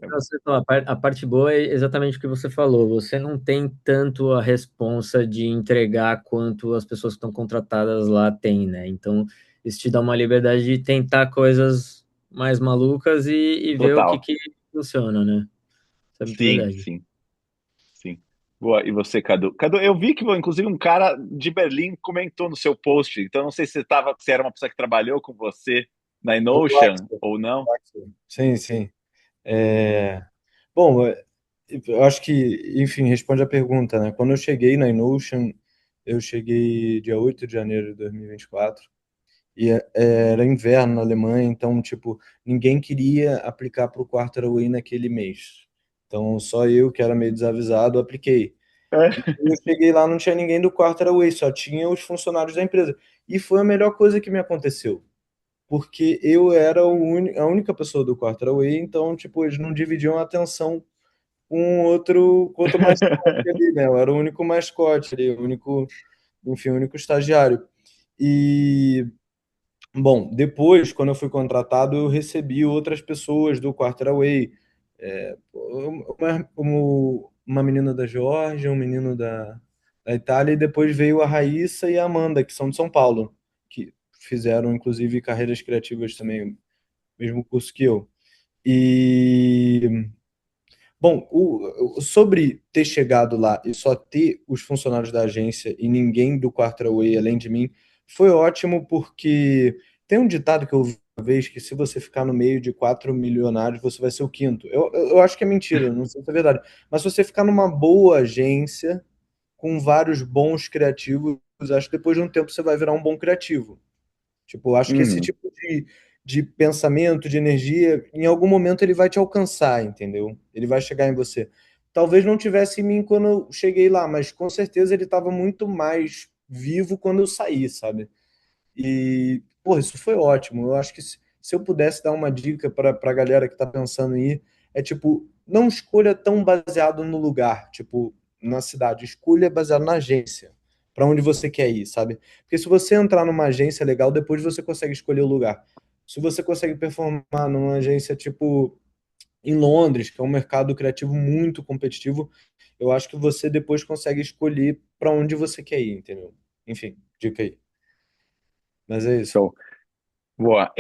a parte boa é exatamente o que você falou. Você não tem tanto a responsa de entregar quanto as pessoas que estão contratadas lá têm, né? Então, isso te dá uma liberdade de tentar coisas mais malucas e ver o que, Total. que funciona, né? Isso é muito Sim, verdade. sim. Sim. Boa. E você, Cadu? Cadu, eu vi que, inclusive, um cara de Berlim comentou no seu post. Então, não sei se era uma pessoa que trabalhou com você na O Inocean Axel, ou não. o Axel. Sim, sim. É, Bom, eu acho que, enfim, responde a pergunta, né? Quando eu cheguei na Inocean, eu cheguei dia 8 de janeiro de 2024, era inverno na Alemanha, então, tipo, ninguém queria aplicar para o Quarterway naquele mês. Então, só eu, que era meio desavisado, apliquei. Eu cheguei lá, não tinha ninguém do Quarterway, só tinha os funcionários da empresa. E foi a melhor coisa que me aconteceu, porque eu era a única pessoa do Quarterway, então, tipo, eles não dividiam a atenção com outro mascote ali, né? Eu era o único mascote ali, o único, enfim, o único estagiário. E, bom, depois, quando eu fui contratado, eu recebi outras pessoas do Quarterway. Uma menina da Geórgia, um menino da Itália, e depois veio a Raíssa e a Amanda, que são de São Paulo, que fizeram, inclusive, carreiras criativas também, mesmo curso que eu. E bom, sobre ter chegado lá e só ter os funcionários da agência e ninguém do Quarterway além de mim, foi ótimo porque tem um ditado que eu ouvi uma vez que se você ficar no meio de quatro milionários, você vai ser o quinto. Eu acho que é mentira, não sei se é verdade. Mas se você ficar numa boa agência, com vários bons criativos, acho que depois de um tempo você vai virar um bom criativo. Tipo, acho que esse Uhum. tipo de pensamento, de energia, em algum momento ele vai te alcançar, entendeu? Ele vai chegar em você. Talvez não tivesse em mim quando eu cheguei lá, mas com certeza ele estava muito mais vivo quando eu saí, sabe? E, pô, isso foi ótimo. Eu acho que se eu pudesse dar uma dica para a galera que está pensando em ir, é tipo, não escolha tão baseado no lugar, tipo, na cidade. Escolha baseado na agência, para onde você quer ir, sabe? Porque se você entrar numa agência legal, depois você consegue escolher o lugar. Se você consegue performar numa agência tipo em Londres, que é um mercado criativo muito competitivo, eu acho que você depois consegue escolher para onde você quer ir, entendeu? Enfim, dica aí. Mas é isso. Show. Boa.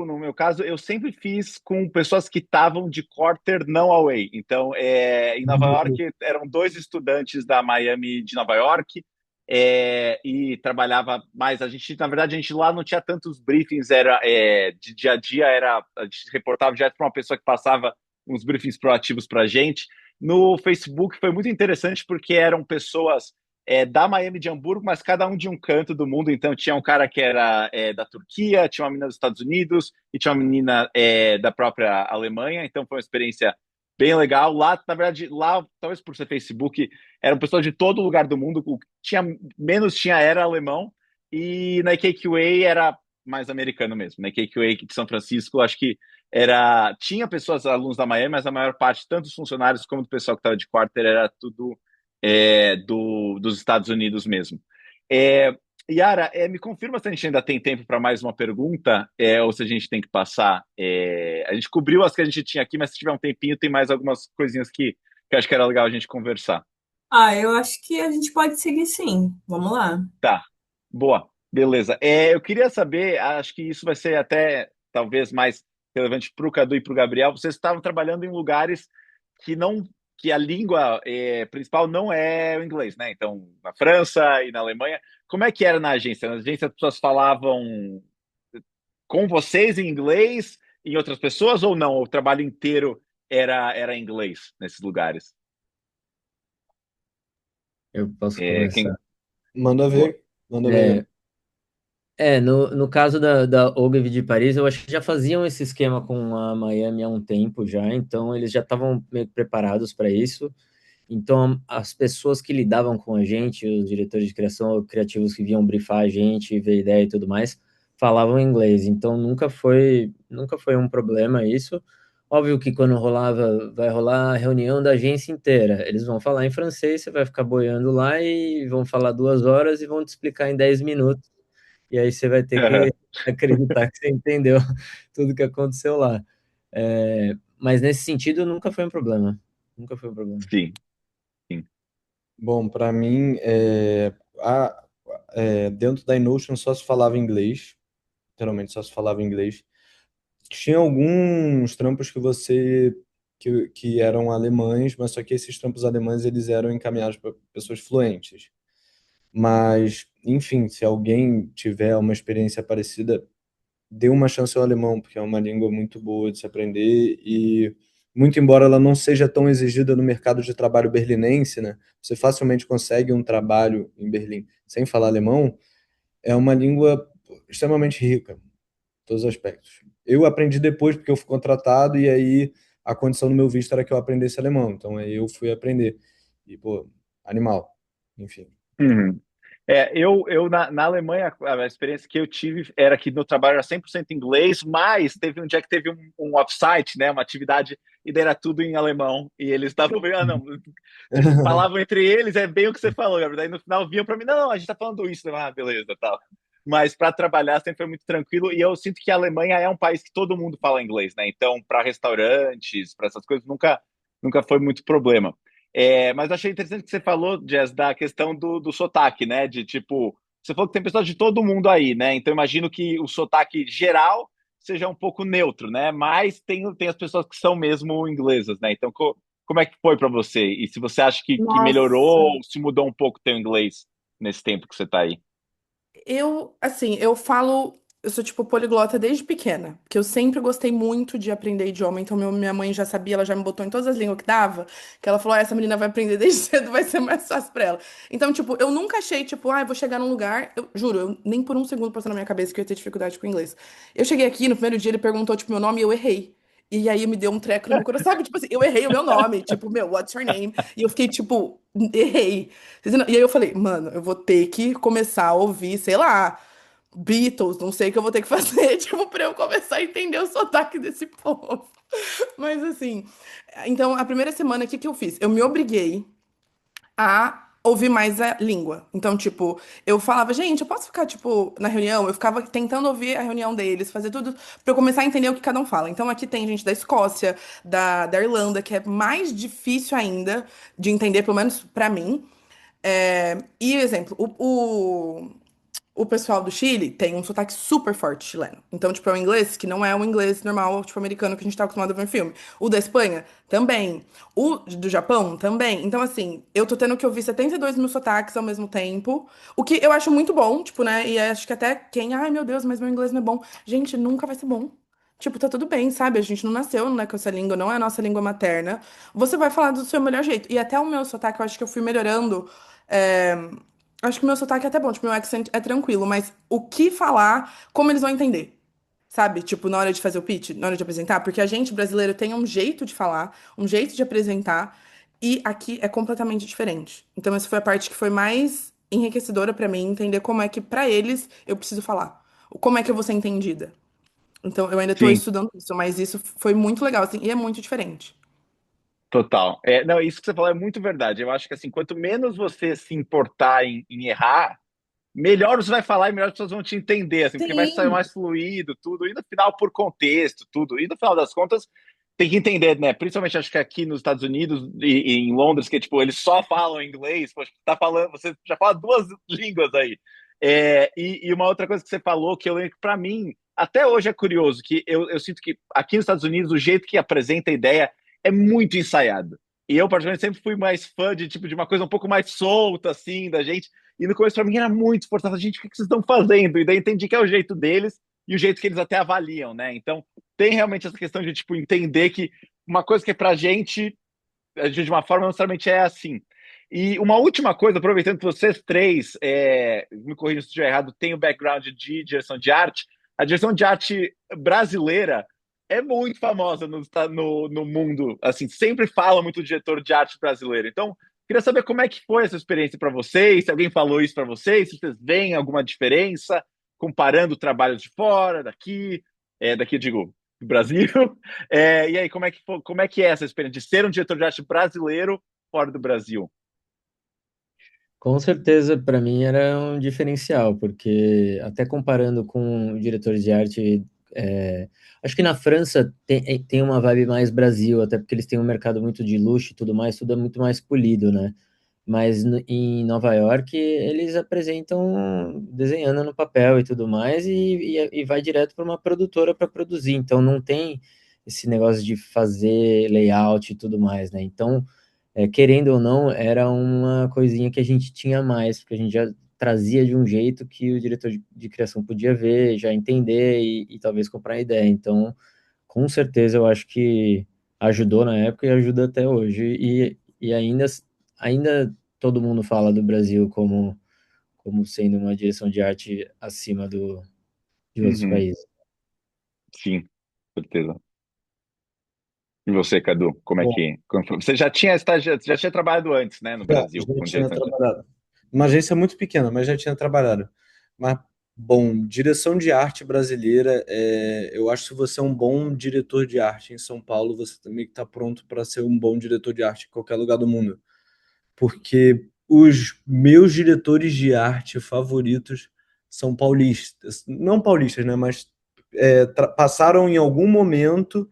No meu caso, eu sempre fiz com pessoas que estavam de quarter não away. Então, em Nova York, eram dois estudantes da Miami de Nova York, e trabalhava mais. Na verdade, a gente lá não tinha tantos briefings, era de dia a dia, a gente reportava direto para uma pessoa que passava uns briefings proativos para a gente. No Facebook foi muito interessante porque eram pessoas da Miami de Hamburgo, mas cada um de um canto do mundo. Então, tinha um cara que era da Turquia, tinha uma menina dos Estados Unidos e tinha uma menina da própria Alemanha. Então, foi uma experiência bem legal. Lá, na verdade, lá, talvez por ser Facebook, eram pessoas de todo lugar do mundo. O que tinha menos tinha era alemão. E na KQA era mais americano mesmo. Na KQA de São Francisco, acho que tinha pessoas, alunos da Miami, mas a maior parte, tanto dos funcionários como do pessoal que estava de quarter, era tudo dos Estados Unidos mesmo. É, Yara, me confirma se a gente ainda tem tempo para mais uma pergunta, ou se a gente tem que passar. A gente cobriu as que a gente tinha aqui, mas se tiver um tempinho, tem mais algumas coisinhas que eu acho que era legal a gente conversar. Ah, eu acho que a gente pode seguir sim. Vamos lá. Tá, boa, beleza. Eu queria saber, acho que isso vai ser até talvez mais relevante para o Cadu e para o Gabriel. Vocês estavam trabalhando em lugares que não, que a língua principal não é o inglês, né? Então, na França e na Alemanha, como é que era na agência? Na agência as pessoas falavam com vocês em inglês, em outras pessoas ou não? O trabalho inteiro era em inglês nesses lugares? Eu posso Quem? começar. Manda Boa. ver, manda ver. No caso da Ogilvy de Paris, eu acho que já faziam esse esquema com a Miami há um tempo já, então eles já estavam meio que preparados para isso. Então, as pessoas que lidavam com a gente, os diretores de criação, criativos que vinham brifar a gente, ver ideia e tudo mais, falavam inglês. Então, nunca foi um problema isso. Óbvio que quando vai rolar a reunião da agência inteira. Eles vão falar em francês, você vai ficar boiando lá e vão falar 2 horas e vão te explicar em 10 minutos. E aí você vai ter que acreditar que você entendeu tudo que aconteceu lá. Mas nesse sentido, nunca foi um problema. Nunca foi um problema. Sim, sim. Bom, para mim, dentro da Inotion só se falava inglês, literalmente só se falava inglês. Tinha alguns trampos que eram alemães, mas só que esses trampos alemães eles eram encaminhados para pessoas fluentes. Mas, enfim, se alguém tiver uma experiência parecida, dê uma chance ao alemão, porque é uma língua muito boa de se aprender e, muito embora ela não seja tão exigida no mercado de trabalho berlinense, né? Você facilmente consegue um trabalho em Berlim sem falar alemão, é uma língua extremamente rica, em todos os aspectos. Eu aprendi depois porque eu fui contratado e aí a condição do meu visto era que eu aprendesse alemão, então aí eu fui aprender. E, pô, animal, enfim. Uhum. Eu na Alemanha, a experiência que eu tive era que meu trabalho era 100% inglês, mas teve um dia que teve um offsite, né, uma atividade, e daí era tudo em alemão, e eles estavam bem, não, tipo, falavam entre eles, é bem o que você falou, Gabriel, daí no final vinham para mim, não, a gente tá falando isso, beleza, tal. Mas para trabalhar sempre foi muito tranquilo, e eu sinto que a Alemanha é um país que todo mundo fala inglês, né, então para restaurantes, para essas coisas, nunca foi muito problema. Mas eu achei interessante que você falou, Jess, da questão do sotaque, né? De tipo, você falou que tem pessoas de todo mundo aí, né? Então imagino que o sotaque geral seja um pouco neutro, né? Mas tem as pessoas que são mesmo inglesas, né? Então, como é que foi para você? E se você acha que melhorou Nossa. ou se mudou um pouco o teu inglês nesse tempo que você tá aí? Eu sou tipo poliglota desde pequena, porque eu sempre gostei muito de aprender idioma, então minha mãe já sabia, ela já me botou em todas as línguas que dava, que ela falou, essa menina vai aprender desde cedo, vai ser mais fácil pra ela. Então, tipo, eu nunca achei, tipo, eu vou chegar num lugar, eu juro, eu nem por um segundo passou na minha cabeça que eu ia ter dificuldade com inglês. Eu cheguei aqui, no primeiro dia ele perguntou, tipo, meu nome e eu errei. E aí me deu um treco no meu coração, sabe? Tipo assim, eu errei o meu nome, tipo, what's your name? E eu fiquei, tipo, errei. E aí eu falei, mano, eu vou ter que começar a ouvir, sei lá, Beatles, não sei o que eu vou ter que fazer, tipo, pra eu começar a entender o sotaque desse povo. Mas assim, então a primeira semana, o que que eu fiz? Eu me obriguei a ouvir mais a língua. Então, tipo, eu falava, gente, eu posso ficar, tipo, na reunião? Eu ficava tentando ouvir a reunião deles, fazer tudo pra eu começar a entender o que cada um fala. Então, aqui tem gente da Escócia, da Irlanda, que é mais difícil ainda de entender, pelo menos pra mim. E, exemplo, o pessoal do Chile tem um sotaque super forte chileno. Então, tipo, é um inglês que não é um inglês normal, tipo, americano que a gente tá acostumado a ver em filme. O da Espanha, também. O do Japão, também. Então, assim, eu tô tendo que ouvir 72 mil sotaques ao mesmo tempo. O que eu acho muito bom, tipo, né? E acho que até quem, ai meu Deus, mas meu inglês não é bom. Gente, nunca vai ser bom. Tipo, tá tudo bem, sabe? A gente não nasceu, né, com essa língua, não é a nossa língua materna. Você vai falar do seu melhor jeito. E até o meu sotaque, eu acho que eu fui melhorando. é, Acho que o meu sotaque é até bom, tipo, meu accent é tranquilo, mas o que falar, como eles vão entender? sabe? Tipo, na hora de fazer o pitch, na hora de apresentar, porque a gente brasileiro tem um jeito de falar, um jeito de apresentar, e aqui é completamente diferente. Então, essa foi a parte que foi mais enriquecedora pra mim, entender como é que pra eles eu preciso falar. Como é que eu vou ser entendida. Então, eu ainda tô Sim, estudando isso, mas isso foi muito legal, assim, e é muito diferente. total. Não, isso que você falou é muito verdade. Eu acho que assim, quanto menos você se importar em errar, melhor você vai falar e melhor as pessoas vão te entender, assim, porque vai sair Sim, mais fluido, tudo, e no final por contexto, tudo. E no final das contas, tem que entender, né? Principalmente acho que aqui nos Estados Unidos e em Londres, que tipo, eles só falam inglês, poxa, tá falando, você já fala duas línguas aí. E uma outra coisa que você falou, que eu lembro que para mim, até hoje é curioso, que eu sinto que aqui nos Estados Unidos, o jeito que apresenta a ideia é muito ensaiado. E eu, particularmente, sempre fui mais fã de tipo de uma coisa um pouco mais solta, assim, da gente. E no começo, pra mim, era muito esforçado. Gente, o que vocês estão fazendo? E daí entendi que é o jeito deles e o jeito que eles até avaliam, né? Então, tem realmente essa questão de, tipo, entender que uma coisa que é pra gente, de uma forma, não necessariamente é assim. E uma última coisa, aproveitando que vocês três, me corrijam se estiver errado, têm o background de direção de arte. A direção de arte brasileira é muito famosa no mundo. Assim, sempre fala muito do diretor de arte brasileiro. Então, queria saber como é que foi essa experiência para vocês, se alguém falou isso para vocês, se vocês veem alguma diferença comparando trabalhos de fora, daqui eu digo, do Brasil. E aí, como é que é essa experiência de ser um diretor de arte brasileiro fora do Brasil? Com certeza, para mim era um diferencial, porque até comparando com diretores de arte, acho que na França tem uma vibe mais Brasil, até porque eles têm um mercado muito de luxo e tudo mais, tudo é muito mais polido, né? Mas em Nova York eles apresentam desenhando no papel e tudo mais, e vai direto para uma produtora para produzir, então não tem esse negócio de fazer layout e tudo mais, né? Então querendo ou não, era uma coisinha que a gente tinha mais, porque a gente já trazia de um jeito que o diretor de criação podia ver, já entender e talvez comprar a ideia. Então, com certeza, eu acho que ajudou na época e ajuda até hoje. E ainda todo mundo fala do Brasil como sendo uma direção de arte acima de outros Uhum, países. sim, certeza. E você, Cadu, como é Bom, que. Você já tinha trabalhado antes, né, no Brasil, já com tinha direção de arte? trabalhado. Uma agência muito pequena, mas já tinha trabalhado. Mas, bom, direção de arte brasileira, eu acho que se você é um bom diretor de arte em São Paulo, você também está pronto para ser um bom diretor de arte em qualquer lugar do mundo. Porque os meus diretores de arte favoritos são paulistas. Não paulistas, né? Mas passaram em algum momento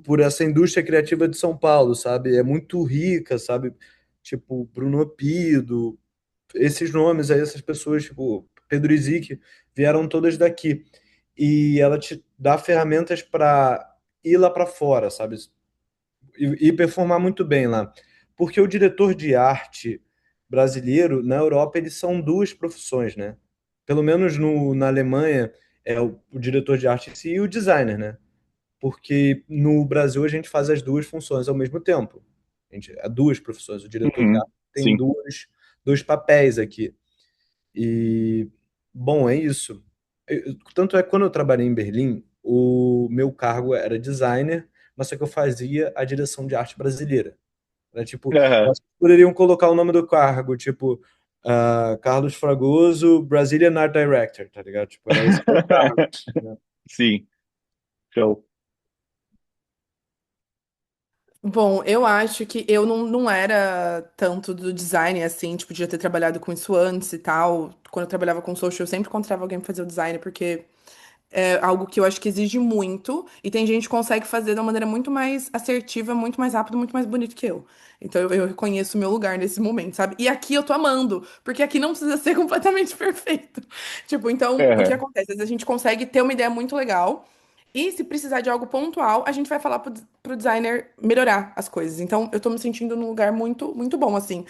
por essa indústria criativa de São Paulo, sabe? É muito rica, sabe? Tipo, Bruno Pido, esses nomes aí, essas pessoas, tipo, Pedro Izik, vieram todas daqui. E ela te dá ferramentas para ir lá para fora, sabe? E performar muito bem lá. Porque o diretor de arte brasileiro, na Europa, eles são duas profissões, né? Pelo menos na Alemanha, é o diretor de arte em si e o designer, né? Porque no Brasil a gente faz as duas funções ao mesmo tempo. Há duas profissões. O diretor de Uhum, arte tem sim. dois papéis aqui. E, bom, é isso. Tanto é que quando eu trabalhei em Berlim, o meu cargo era designer, mas só que eu fazia a direção de arte brasileira. Era tipo, eu Aham, acho que poderiam colocar o nome do cargo, tipo, Carlos Fragoso, Brazilian Art Director, tá ligado? Tipo, era esse meu cargo, né? sim, show. Bom, eu acho que eu não era tanto do design assim, tipo, podia ter trabalhado com isso antes e tal. Quando eu trabalhava com social, eu sempre encontrava alguém pra fazer o design, porque é algo que eu acho que exige muito, e tem gente que consegue fazer de uma maneira muito mais assertiva, muito mais rápido, muito mais bonito que eu. Então eu reconheço o meu lugar nesse momento, sabe? E aqui eu tô amando, porque aqui não precisa ser completamente perfeito. Tipo, então o que Aham, acontece? Às vezes a gente consegue ter uma ideia muito legal. E se precisar de algo pontual, a gente vai falar pro designer melhorar as coisas. Então, eu tô me sentindo num lugar muito, muito bom, assim.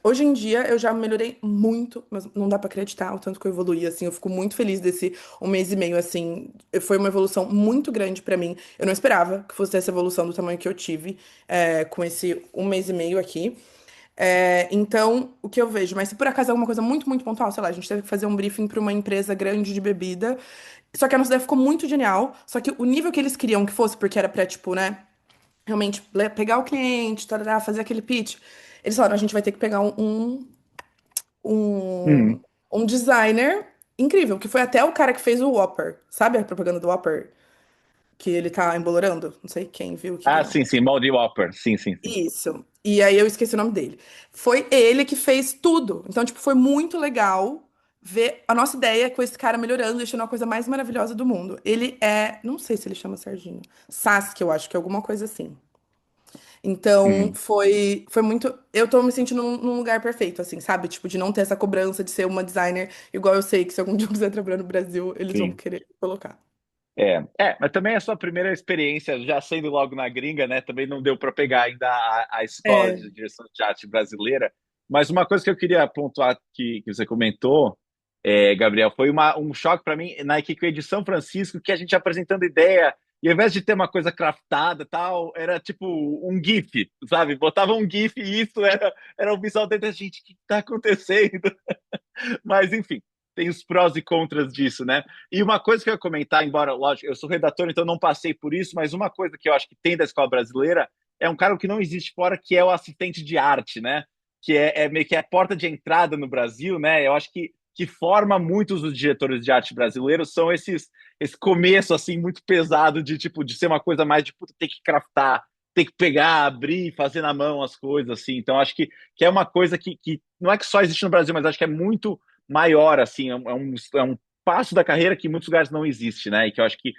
Hoje em dia, eu já melhorei muito, mas não dá pra acreditar o tanto que eu evoluí, assim. Eu fico muito feliz desse um mês e meio, assim. Foi uma evolução muito grande pra mim. Eu não esperava que fosse essa evolução do tamanho que eu tive, com esse um mês e meio aqui. Então, o que eu vejo, mas se por acaso é alguma coisa muito, muito pontual, sei lá, a gente teve que fazer um briefing para uma empresa grande de bebida, só que a nossa ideia ficou muito genial, só que o nível que eles queriam que fosse, porque era pra, tipo, né, realmente pegar o cliente, tarará, fazer aquele pitch, eles falaram, a gente vai ter que pegar um, Hum. um designer incrível, que foi até o cara que fez o Whopper, sabe a propaganda do Whopper? Que ele tá embolorando? Não sei quem viu, que Ah, ganhou. sim, sim, Moldy Whopper. Sim, sim, sim. Isso. E aí eu esqueci o nome dele. Foi ele que fez tudo. Então, tipo, foi muito legal ver a nossa ideia com esse cara melhorando, deixando a coisa mais maravilhosa do mundo. Ele é, não sei se ele chama Serginho. Sasuke, eu acho que é alguma coisa assim. Então, Hum. foi muito. Eu tô me sentindo num lugar perfeito, assim, sabe? Tipo, de não ter essa cobrança de ser uma designer, igual eu sei que se algum dia eu quiser trabalhar no Brasil, eles vão Sim. querer colocar. Mas também a sua primeira experiência, já sendo logo na gringa, né? Também não deu para pegar ainda a escola É, de direção de arte brasileira. Mas uma coisa que eu queria pontuar que você comentou, Gabriel, foi um choque para mim na equipe de São Francisco, que a gente apresentando ideia, e ao invés de ter uma coisa craftada tal, era tipo um GIF, sabe? Botava um GIF e isso era o visual dentro da gente. O que está acontecendo? Mas, enfim, tem os prós e contras disso, né? E uma coisa que eu ia comentar, embora, lógico, eu sou redator, então não passei por isso, mas uma coisa que eu acho que tem da escola brasileira é um cara que não existe fora, que é o assistente de arte, né? Que é meio que a porta de entrada no Brasil, né? Eu acho que forma muitos dos diretores de arte brasileiros são esse começo, assim, muito pesado de, tipo, de ser uma coisa mais de, puta, ter que craftar, ter que pegar, abrir, fazer na mão as coisas, assim. Então, acho que é uma coisa que não é que só existe no Brasil, mas acho que é muito maior, assim, é um passo da carreira que em muitos lugares não existe, né? E que eu acho que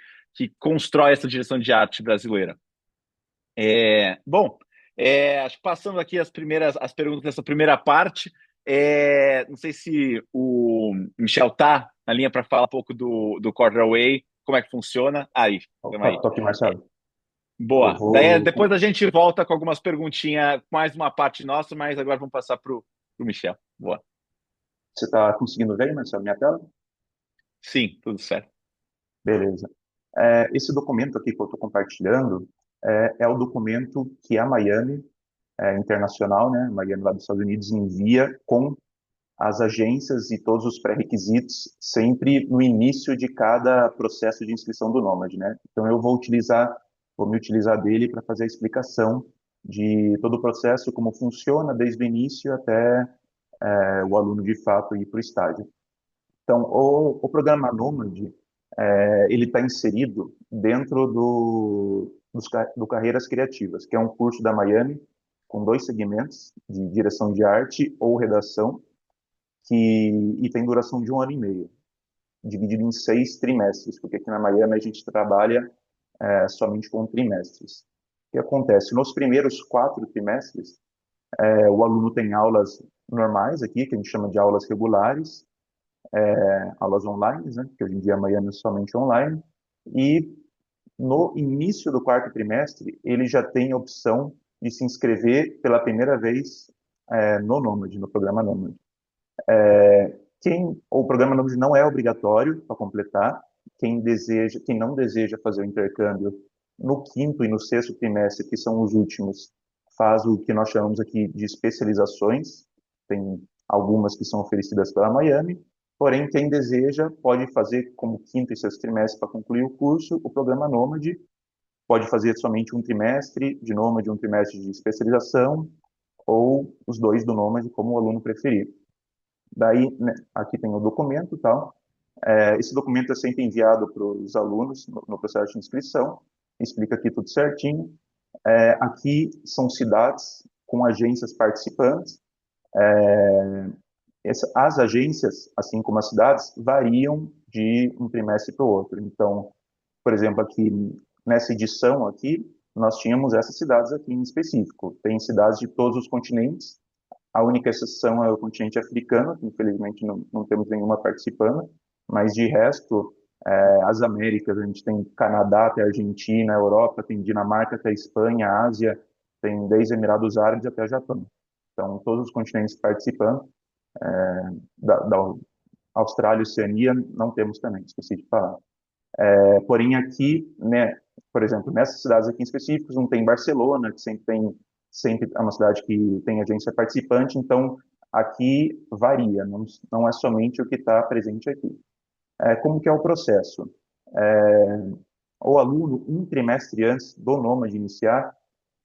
constrói essa direção de arte brasileira. Bom, acho que passando aqui as perguntas dessa primeira parte, não sei se o Michel tá na linha para falar um pouco do Corderway, como é que funciona. Aí, estamos Opa, aí. tô aqui, Marcelo. Eu Boa. Daí vou. depois a gente volta com algumas perguntinhas, mais uma parte nossa, mas agora vamos passar para o Michel. Boa. Você está conseguindo ver, Marcelo, minha tela? Sim, tudo certo. Beleza. Esse documento aqui que eu estou compartilhando é o documento que a Miami Internacional, né, Miami lá dos Estados Unidos, envia com as agências e todos os pré-requisitos sempre no início de cada processo de inscrição do Nômade, né? Então eu vou me utilizar dele para fazer a explicação de todo o processo, como funciona desde o início até o aluno de fato ir para o estágio. Então, o programa Nômade, ele está inserido dentro do Carreiras Criativas, que é um curso da Miami com 2 segmentos, de direção de arte ou redação, e tem duração de 1 ano e meio, dividido em 6 trimestres, porque aqui na Miami a gente trabalha somente com trimestres. O que acontece? Nos primeiros 4 trimestres, o aluno tem aulas normais aqui, que a gente chama de aulas regulares, aulas online, né, que hoje em dia a Miami é somente online, e no início do 4 trimestre ele já tem a opção de se inscrever pela primeira vez no Nômade, no programa Nômade. O programa Nômade não é obrigatório para completar. Quem não deseja fazer o intercâmbio no 5º e no 6º trimestre, que são os últimos, faz o que nós chamamos aqui de especializações. Tem algumas que são oferecidas pela Miami, porém quem deseja pode fazer como 5º e 6º trimestre para concluir o curso, o programa Nômade, pode fazer somente um trimestre de Nômade, um trimestre de especialização, ou os 2 do Nômade, como o aluno preferir. Daí, né, aqui tem o documento, tal. Esse documento é sempre enviado para os alunos no processo de inscrição, explica aqui tudo certinho. Aqui são cidades com agências participantes. As agências, assim como as cidades, variam de um trimestre para o outro. Então, por exemplo, aqui nessa edição aqui, nós tínhamos essas cidades aqui em específico. Tem cidades de todos os continentes. A única exceção é o continente africano, que infelizmente não temos nenhuma participando, mas de resto, as Américas, a gente tem Canadá até Argentina, Europa, tem Dinamarca até Espanha, Ásia, tem desde Emirados Árabes até Japão. Então, todos os continentes participando. Da Austrália e Oceania não temos também, esqueci de falar. Porém, aqui, né, por exemplo, nessas cidades aqui em específicos, não tem Barcelona, que sempre tem sempre é uma cidade que tem agência participante, então aqui varia, não é somente o que está presente aqui. Como que é o processo? O aluno, um trimestre antes do Nômade iniciar,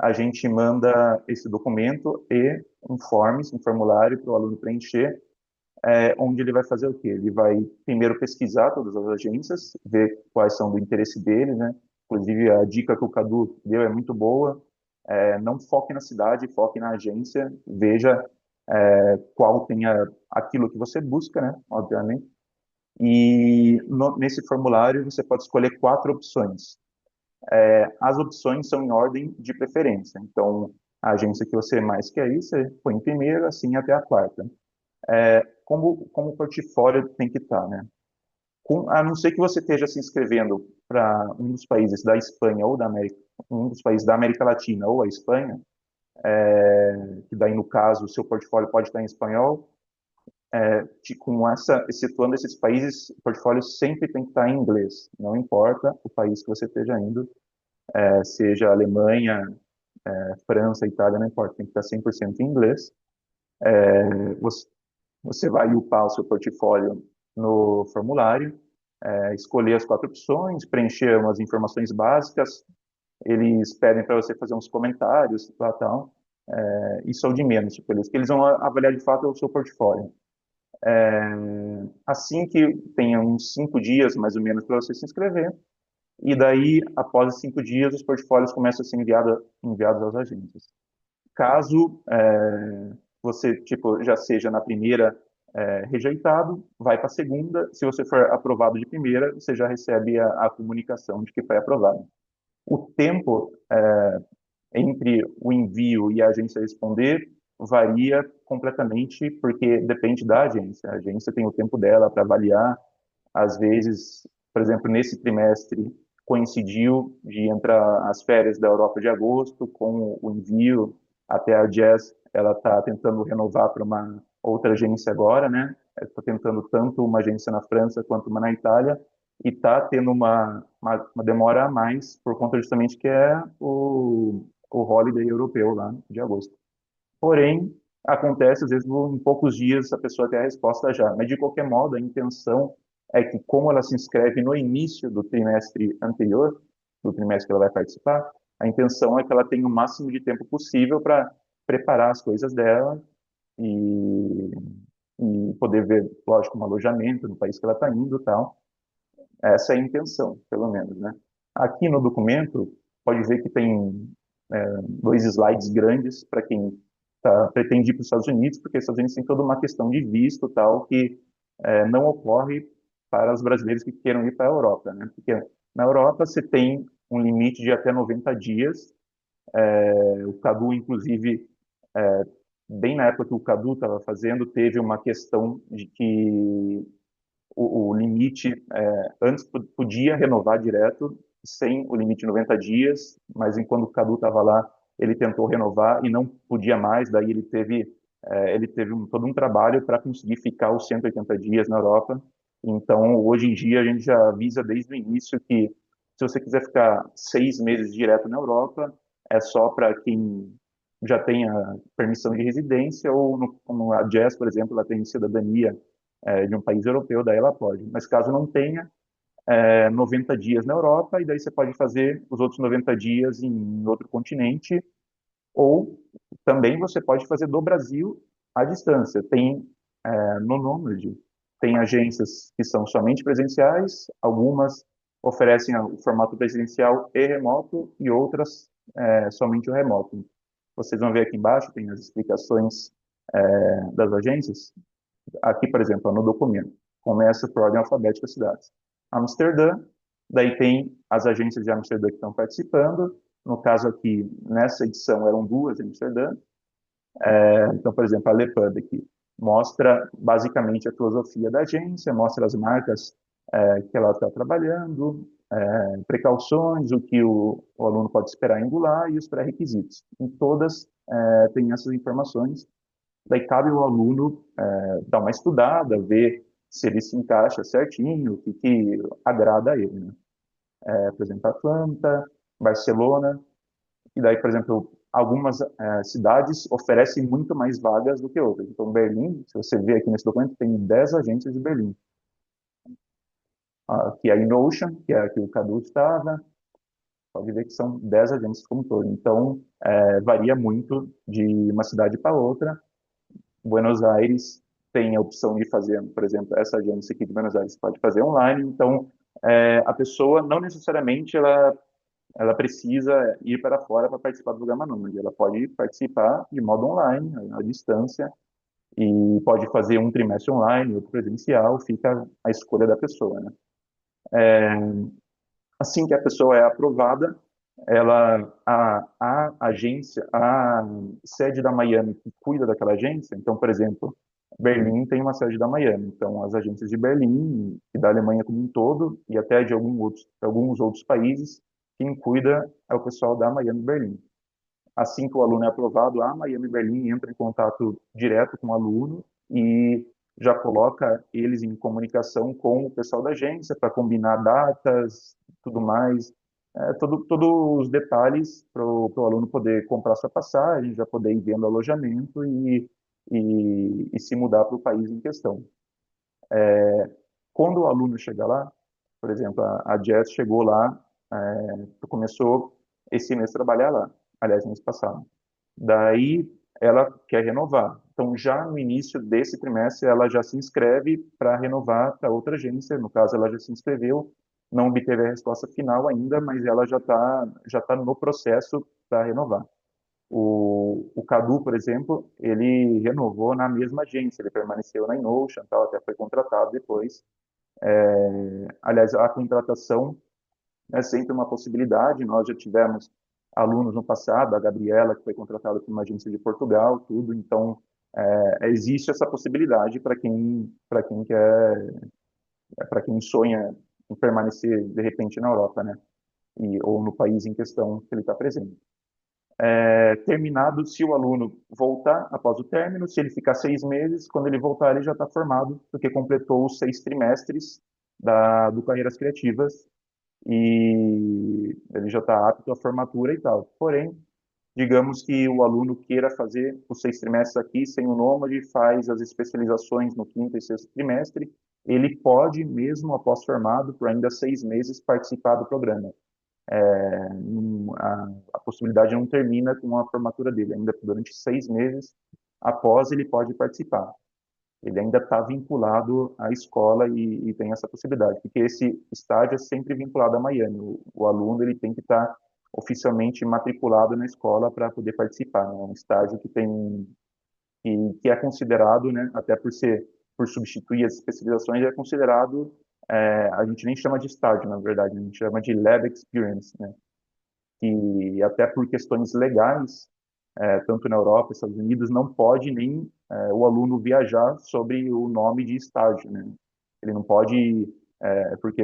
a gente manda esse documento e um formulário para o aluno preencher, onde ele vai fazer o quê? Ele vai primeiro pesquisar todas as agências, ver quais são do interesse dele, né? Inclusive, a dica que o Cadu deu é muito boa. Não foque na cidade, foque na agência, veja qual tem aquilo que você busca, né? Obviamente. E nesse formulário você pode escolher 4 opções. As opções são em ordem de preferência. Então, a agência que você mais quer ir, você põe em primeiro, assim até a quarta. Como o portfólio tem que estar, né? A não ser que você esteja se inscrevendo para um dos países da Espanha ou da América, um dos países da América Latina ou a Espanha, que daí no caso o seu portfólio pode estar em espanhol, excetuando esses países, o portfólio sempre tem que estar em inglês, não importa o país que você esteja indo, seja Alemanha, França, Itália, não importa, tem que estar 100% em inglês. Você vai upar o seu portfólio no formulário, escolher as 4 opções, preencher umas informações básicas, eles pedem para você fazer uns comentários, tal. Isso é o de menos, tipo, eles vão avaliar de fato o seu portfólio. Assim que tenha uns 5 dias, mais ou menos, para você se inscrever, e daí, após os 5 dias, os portfólios começam a ser enviados às agências. Caso você tipo, já seja na primeira rejeitado, vai para a segunda. Se você for aprovado de primeira, você já recebe a comunicação de que foi aprovado. O tempo entre o envio e a agência responder varia completamente, porque depende da agência. A agência tem o tempo dela para avaliar. Às vezes, por exemplo, nesse trimestre, coincidiu de entrar as férias da Europa de agosto com o envio. Até a Jazz, ela está tentando renovar para uma outra agência agora, né? Está tentando tanto uma agência na França quanto uma na Itália, e está tendo uma demora a mais por conta justamente que é o holiday europeu lá de agosto. Porém, acontece às vezes em poucos dias a pessoa tem a resposta já. Mas de qualquer modo, a intenção é que, como ela se inscreve no início do trimestre anterior, do trimestre que ela vai participar, a intenção é que ela tenha o máximo de tempo possível para preparar as coisas dela e, e poder ver, lógico, um alojamento no país que ela está indo e tal. Essa é a intenção, pelo menos, né? Aqui no documento, pode ver que tem 2 slides grandes para quem pretende ir para os Estados Unidos, porque os Estados Unidos tem toda uma questão de visto tal que não ocorre para os brasileiros que queiram ir para a Europa, né? Porque na Europa você tem um limite de até 90 dias. O Cadu, inclusive, bem na época que o Cadu estava fazendo, teve uma questão de que o limite, antes podia renovar direto, sem o limite de 90 dias, mas enquanto o Cadu estava lá, ele tentou renovar e não podia mais, daí ele teve todo um trabalho para conseguir ficar os 180 dias na Europa. Então, hoje em dia, a gente já avisa desde o início que, se você quiser ficar 6 meses direto na Europa, é só para quem já tem a permissão de residência, ou como a Jess, por exemplo, ela tem cidadania de um país europeu, daí ela pode. Mas caso não tenha, 90 dias na Europa, e daí você pode fazer os outros 90 dias em outro continente, ou também você pode fazer do Brasil à distância. Tem no Nomad, tem agências que são somente presenciais, algumas oferecem o formato presencial e remoto, e outras somente o remoto. Vocês vão ver aqui embaixo, tem as explicações das agências. Aqui, por exemplo, no documento, começa por ordem alfabética das cidades. Amsterdã, daí tem as agências de Amsterdã que estão participando. No caso aqui, nessa edição, eram 2 em Amsterdã. Então, por exemplo, a Lepub aqui mostra basicamente a filosofia da agência, mostra as marcas que ela está trabalhando, precauções, o que o aluno pode esperar em Goulart e os pré-requisitos. Em todas tem essas informações. Daí cabe ao aluno dar uma estudada, ver se ele se encaixa certinho, o que agrada a ele, né? Por exemplo, Atlanta, Barcelona, e daí, por exemplo, algumas cidades oferecem muito mais vagas do que outras. Então, Berlim, se você vê aqui nesse documento, tem 10 agências de Berlim. Aqui é a InOcean, que é a que o Cadu estava, pode ver que são 10 agências como um todo. Então, varia muito de uma cidade para outra. Buenos Aires tem a opção de fazer, por exemplo, essa agência aqui de Buenos Aires pode fazer online. Então, a pessoa não necessariamente ela precisa ir para fora para participar do programa Nômade. Ela pode participar de modo online, à distância, e pode fazer um trimestre online, outro presencial, fica a escolha da pessoa, né? Assim que a pessoa é aprovada, a agência, a sede da Miami que cuida daquela agência, então, por exemplo, Berlim tem uma sede da Miami, então as agências de Berlim e da Alemanha como um todo, e até de alguns outros países, quem cuida é o pessoal da Miami Berlim. Assim que o aluno é aprovado, a Miami Berlim entra em contato direto com o aluno e já coloca eles em comunicação com o pessoal da agência para combinar datas, tudo mais, todos os detalhes para o aluno poder comprar sua passagem, já poder ir vendo alojamento e se mudar para o país em questão. Quando o aluno chega lá, por exemplo, a Jess chegou lá, começou esse mês a trabalhar lá, aliás, mês passado. Daí ela quer renovar. Então, já no início desse trimestre, ela já se inscreve para renovar para outra agência. No caso, ela já se inscreveu, não obteve a resposta final ainda, mas ela já tá no processo para renovar. O Cadu, por exemplo, ele renovou na mesma agência, ele permaneceu na InOcean, tal, até foi contratado depois. Aliás, a contratação é sempre uma possibilidade. Nós já tivemos alunos no passado, a Gabriela, que foi contratada por uma agência de Portugal, tudo. Então, existe essa possibilidade para quem quer, para quem sonha em permanecer de repente na Europa, né? Ou no país em questão que ele está presente. Terminado, se o aluno voltar após o término, se ele ficar 6 meses, quando ele voltar, ele já está formado, porque completou os 6 trimestres do Carreiras Criativas e ele já está apto à formatura e tal. Porém, digamos que o aluno queira fazer os 6 trimestres aqui sem o Nômade, faz as especializações no quinto e sexto trimestre, ele pode, mesmo após formado, por ainda 6 meses, participar do programa. A possibilidade não termina com a formatura dele, ainda durante 6 meses após ele pode participar. Ele ainda está vinculado à escola e tem essa possibilidade, porque esse estágio é sempre vinculado a Miami. O aluno ele tem que estar oficialmente matriculado na escola para poder participar. Né? É um estágio que é considerado, né, até por substituir as especializações, é considerado, a gente nem chama de estágio, na verdade, a gente chama de lab experience, né? Que até por questões legais, tanto na Europa, Estados Unidos, não pode nem o aluno viajar sobre o nome de estágio, né? Ele não pode, porque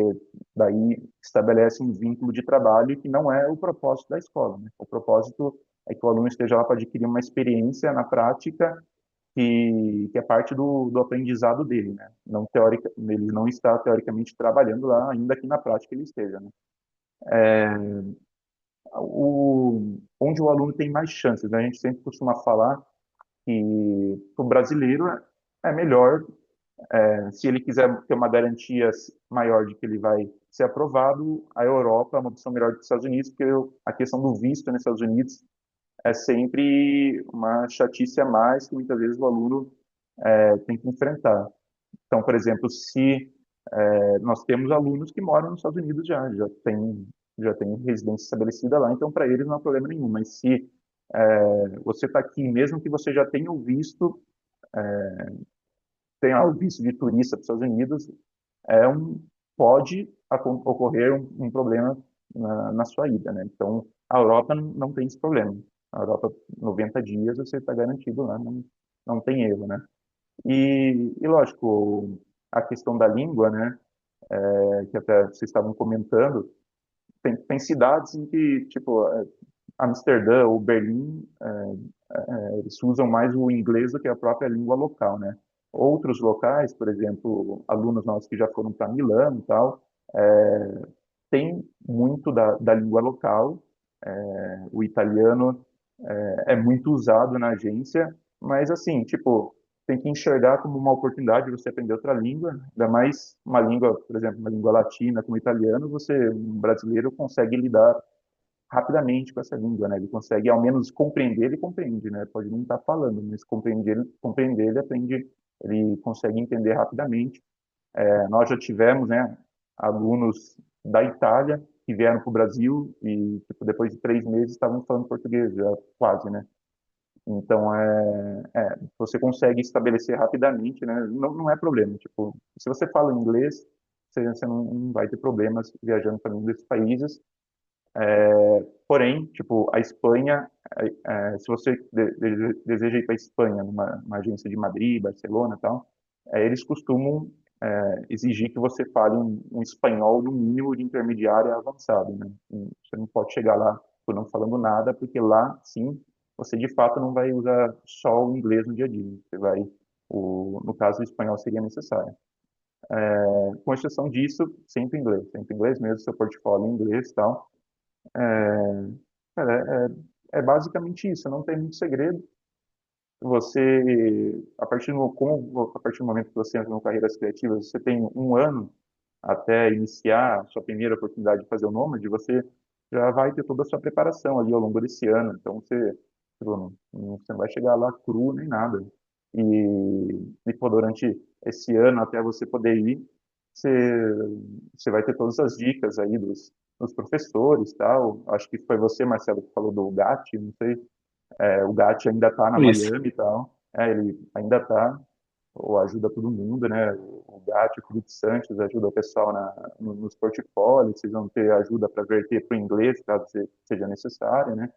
daí estabelece um vínculo de trabalho que não é o propósito da escola, né? O propósito é que o aluno esteja lá para adquirir uma experiência na prática que é parte do aprendizado dele, né? Não ele não está teoricamente trabalhando lá, ainda que na prática ele esteja, né? Onde o aluno tem mais chances, né? A gente sempre costuma falar que o brasileiro é melhor, se ele quiser ter uma garantia maior de que ele vai ser aprovado, a Europa é uma opção melhor do que os Estados Unidos, porque a questão do visto nos Estados Unidos é sempre uma chatice a mais que muitas vezes o aluno tem que enfrentar. Então, por exemplo, se nós temos alunos que moram nos Estados Unidos já tem residência estabelecida lá, então para eles não há problema nenhum. Mas se você está aqui, mesmo que você já tenha o visto de turista para os Estados Unidos, pode ocorrer um problema na sua ida, né? Então, a Europa não tem esse problema. A Europa, 90 dias, você está garantido lá, não tem erro, né? E lógico, a questão da língua, né? Que até vocês estavam comentando, tem cidades em que, tipo, Amsterdã ou Berlim, eles usam mais o inglês do que a própria língua local, né? Outros locais, por exemplo, alunos nossos que já foram para Milão e tal, tem muito da língua local. O italiano é muito usado na agência, mas assim, tipo, tem que enxergar como uma oportunidade de você aprender outra língua, ainda mais uma língua, por exemplo, uma língua latina como o italiano, você, um brasileiro, consegue lidar rapidamente com essa língua, né? Ele consegue ao menos compreender, ele compreende, né? Pode não estar falando, mas compreender, ele aprende, ele consegue entender rapidamente. Nós já tivemos, né, alunos da Itália que vieram para o Brasil e, tipo, depois de 3 meses estavam falando português, já quase, né? Então, você consegue estabelecer rapidamente, né? Não é problema. Tipo, se você fala inglês, você não vai ter problemas viajando para nenhum desses países. Porém, tipo, a Espanha, se você deseja ir para a Espanha, numa agência de Madrid, Barcelona e tal, eles costumam exigir que você fale um espanhol no mínimo de intermediário a avançado, né? Você não pode chegar lá por não falando nada, porque lá, sim, você de fato não vai usar só o inglês no dia a dia. Você vai, no caso, o espanhol seria necessário. Com exceção disso, sempre inglês mesmo, seu portfólio em inglês e tal. Cara, é basicamente isso, não tem muito segredo. Você, a partir do momento que você entra em carreiras criativas, você tem um ano até iniciar a sua primeira oportunidade de fazer o Nômade, você já vai ter toda a sua preparação ali ao longo desse ano. Então, tipo, você não vai chegar lá cru nem nada. Pô, durante esse ano, até você poder ir, você, você vai ter todas as dicas aí dos professores, tal. Acho que foi você, Marcelo, que falou do GAT, não sei. O GAT ainda está na Isso. Miami e tal. Ele ainda está, ou ajuda todo mundo, né? O GAT, o Felipe Santos ajuda o pessoal nos portfólios, vocês vão ter ajuda para verter para o inglês, caso seja necessário, né?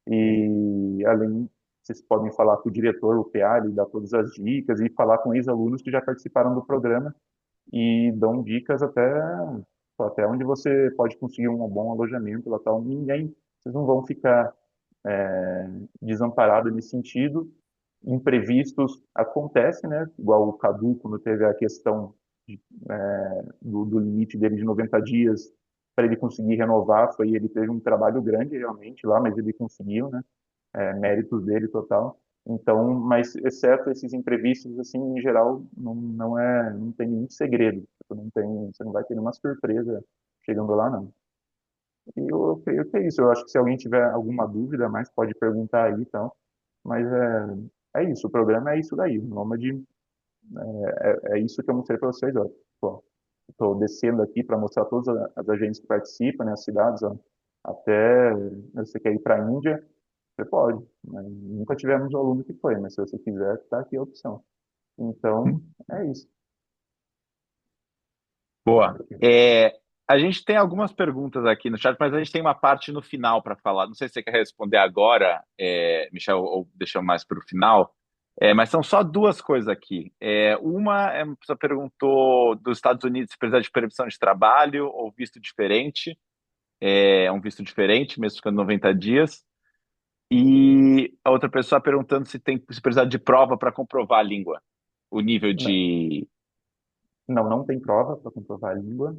E além, vocês podem falar com o diretor, o PA, ele dá todas as dicas, e falar com ex-alunos que já participaram do programa e dão dicas até onde você pode conseguir um bom alojamento lá tal. Vocês não vão ficar desamparados nesse sentido. Imprevistos acontecem, né? Igual o Cadu, quando teve a questão do limite dele de 90 dias para ele conseguir renovar, ele teve um trabalho grande realmente lá, mas ele conseguiu, né? Méritos dele total. Então, mas exceto esses imprevistos, assim, em geral, não tem nenhum segredo. Tipo, você não vai ter nenhuma surpresa chegando lá, não. E eu creio que é isso. Eu acho que se alguém tiver alguma dúvida mais, pode perguntar aí, então. Mas é isso. O programa é isso daí. O Nômade é isso que eu mostrei para vocês, ó. Pô, estou descendo aqui para mostrar todas as agências que participam, né, as cidades, ó. Até você quer ir para a Índia, você pode. Né? Nunca tivemos um aluno que foi, mas se você quiser, está aqui a opção. Então, é isso. Boa. A gente tem algumas perguntas aqui no chat, mas a gente tem uma parte no final para falar. Não sei se você quer responder agora, Michel, ou deixar mais para o final. Mas são só duas coisas aqui. Uma pessoa perguntou dos Estados Unidos se precisa de permissão de trabalho ou visto diferente. É um visto diferente, mesmo ficando 90 dias. E a outra pessoa perguntando se precisa de prova para comprovar a língua, o nível Não, de. não tem prova para comprovar a língua.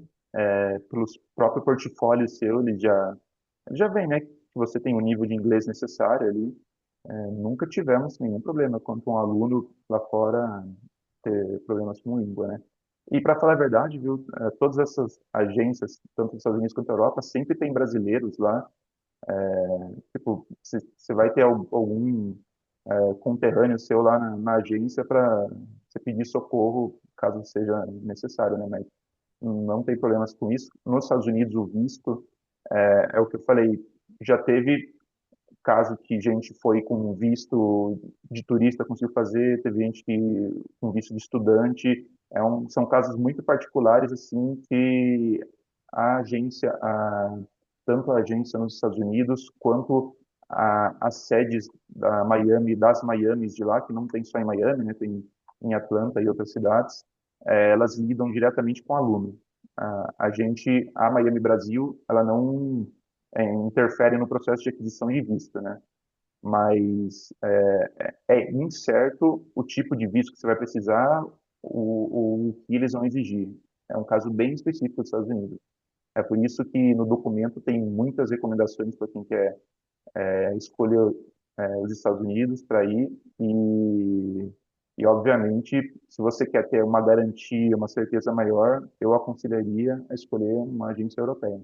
Pelo próprio portfólio seu, ele já vem, né? Que você tem o nível de inglês necessário ali. Nunca tivemos nenhum problema quanto um aluno lá fora ter problemas com língua, né? E para falar a verdade, viu, todas essas agências, tanto nos Estados Unidos quanto na Europa, sempre tem brasileiros lá. Tipo, você vai ter algum conterrâneo seu lá na agência para você pedir socorro, caso seja necessário, né? Mas não tem problemas com isso. Nos Estados Unidos, o visto é o que eu falei, já teve caso que gente foi com visto de turista conseguiu fazer, teve gente que com visto de estudante. São casos muito particulares assim que a agência, tanto a agência nos Estados Unidos quanto as sedes das Miamis de lá, que não tem só em Miami, né, tem em Atlanta e outras cidades, elas lidam diretamente com o aluno. A Miami Brasil, ela não interfere no processo de aquisição de visto, né? Mas é incerto o tipo de visto que você vai precisar, o que eles vão exigir. É um caso bem específico dos Estados Unidos. É por isso que no documento tem muitas recomendações para quem quer escolher os Estados Unidos para ir e, obviamente, se você quer ter uma garantia, uma certeza maior, eu aconselharia a escolher uma agência europeia.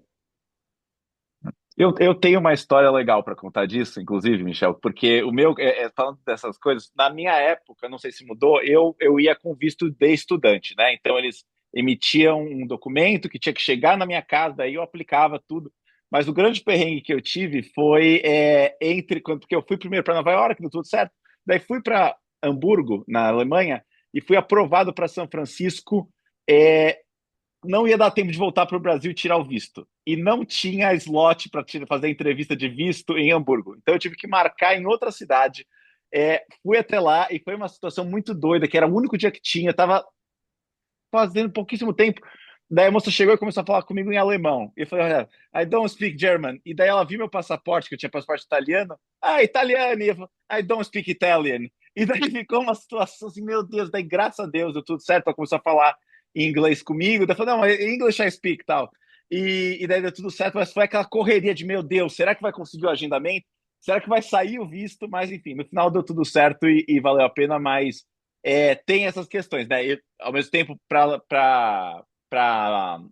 Eu tenho uma história legal para contar disso, inclusive, Michel, porque o meu, falando dessas coisas, na minha época, não sei se mudou, eu ia com visto de estudante, né? Então eles emitiam um documento que tinha que chegar na minha casa, daí eu aplicava tudo. Mas o grande perrengue que eu tive foi porque eu fui primeiro para Nova York, deu tudo certo, daí fui para Hamburgo, na Alemanha, e fui aprovado para São Francisco. é, não ia dar tempo de voltar para o Brasil e tirar o visto. E não tinha slot para fazer entrevista de visto em Hamburgo. Então eu tive que marcar em outra cidade. Fui até lá e foi uma situação muito doida, que era o único dia que tinha. Estava fazendo pouquíssimo tempo. Daí a moça chegou e começou a falar comigo em alemão. E eu falei, olha, I don't speak German. E daí ela viu meu passaporte, que eu tinha passaporte italiano. Ah, italiano. E eu falei, I don't speak Italian. E daí ficou uma situação assim, meu Deus. Daí, graças a Deus, deu tudo certo. Ela começou a falar em inglês comigo. Daí eu falei, não, English I speak, tal. E daí deu tudo certo, mas foi aquela correria de, meu Deus, será que vai conseguir o agendamento? Será que vai sair o visto? Mas, enfim, no final deu tudo certo e valeu a pena, mas tem essas questões, né? E, ao mesmo tempo, para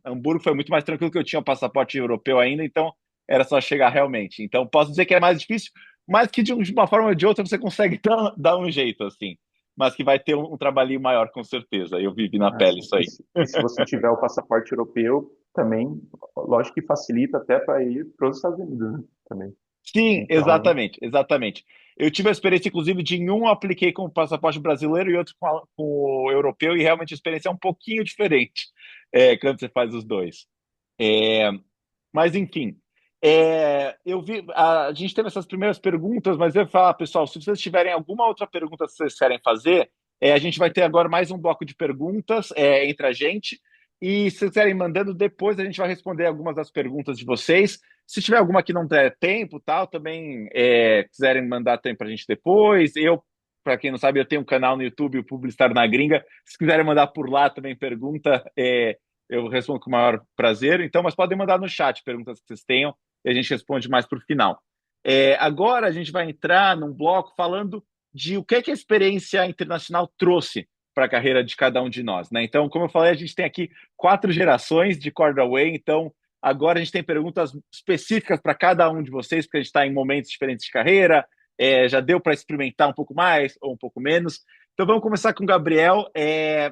Hamburgo foi muito mais tranquilo, que eu tinha um passaporte europeu ainda, então era só chegar realmente. Então posso dizer que é mais difícil, mas que de uma forma ou de outra você consegue dar um jeito, assim. Mas que vai ter um trabalhinho maior, com certeza. Eu vivi na pele Assim, isso aí. e se você tiver o passaporte europeu, também, lógico que facilita até para ir para os Estados Unidos, né? Também. Sim, Então, exatamente, exatamente. Eu tive a experiência, inclusive, de em um eu apliquei com o passaporte brasileiro e outro com o europeu, e realmente a experiência é um pouquinho diferente quando você faz os dois. É, mas, enfim, eu vi, a gente teve essas primeiras perguntas, mas eu ia falar, pessoal, se vocês tiverem alguma outra pergunta que vocês querem fazer, a gente vai ter agora mais um bloco de perguntas entre a gente, e se vocês quiserem mandando, depois a gente vai responder algumas das perguntas de vocês. Se tiver alguma que não der tempo, tal, também quiserem mandar tempo para a gente depois. Para quem não sabe, eu tenho um canal no YouTube, o Publicitário na Gringa. Se quiserem mandar por lá também pergunta, eu respondo com o maior prazer. Então, mas podem mandar no chat perguntas que vocês tenham e a gente responde mais para o final. Agora a gente vai entrar num bloco falando de o que a experiência internacional trouxe para a carreira de cada um de nós, né? Então, como eu falei, a gente tem aqui 4 gerações de Cordaway, então agora a gente tem perguntas específicas para cada um de vocês, porque a gente está em momentos diferentes de carreira, já deu para experimentar um pouco mais ou um pouco menos. Então vamos começar com o Gabriel.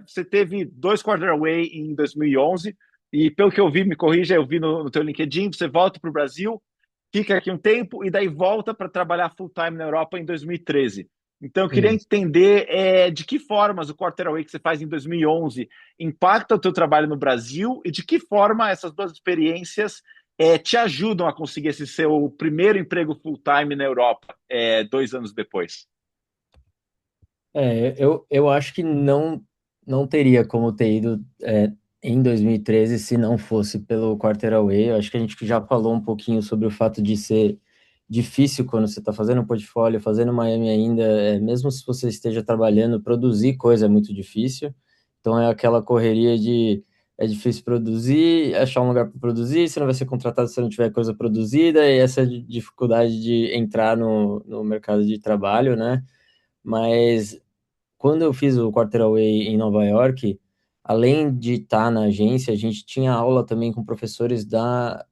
Você teve 2 Quarterway em 2011 e pelo que eu vi, me corrija, eu vi no teu LinkedIn, você volta para o Brasil, fica aqui um tempo e daí volta para trabalhar full time na Europa em 2013. Então eu queria Isso. entender de que formas o Quarterway que você faz em 2011 impacta o teu trabalho no Brasil e de que forma essas 2 experiências te ajudam a conseguir esse seu primeiro emprego full time na Europa 2 anos depois. Eu acho que não teria como ter ido em 2013 se não fosse pelo Quarterway. Eu acho que a gente já falou um pouquinho sobre o fato de ser difícil quando você está fazendo um portfólio, fazendo Miami ainda, mesmo se você esteja trabalhando, produzir coisa é muito difícil. Então é aquela correria de é difícil produzir, achar um lugar para produzir, você não vai ser contratado se não tiver coisa produzida, e essa dificuldade de entrar no mercado de trabalho, né? Mas quando eu fiz o Quarterway em Nova York, além de estar na agência, a gente tinha aula também com professores da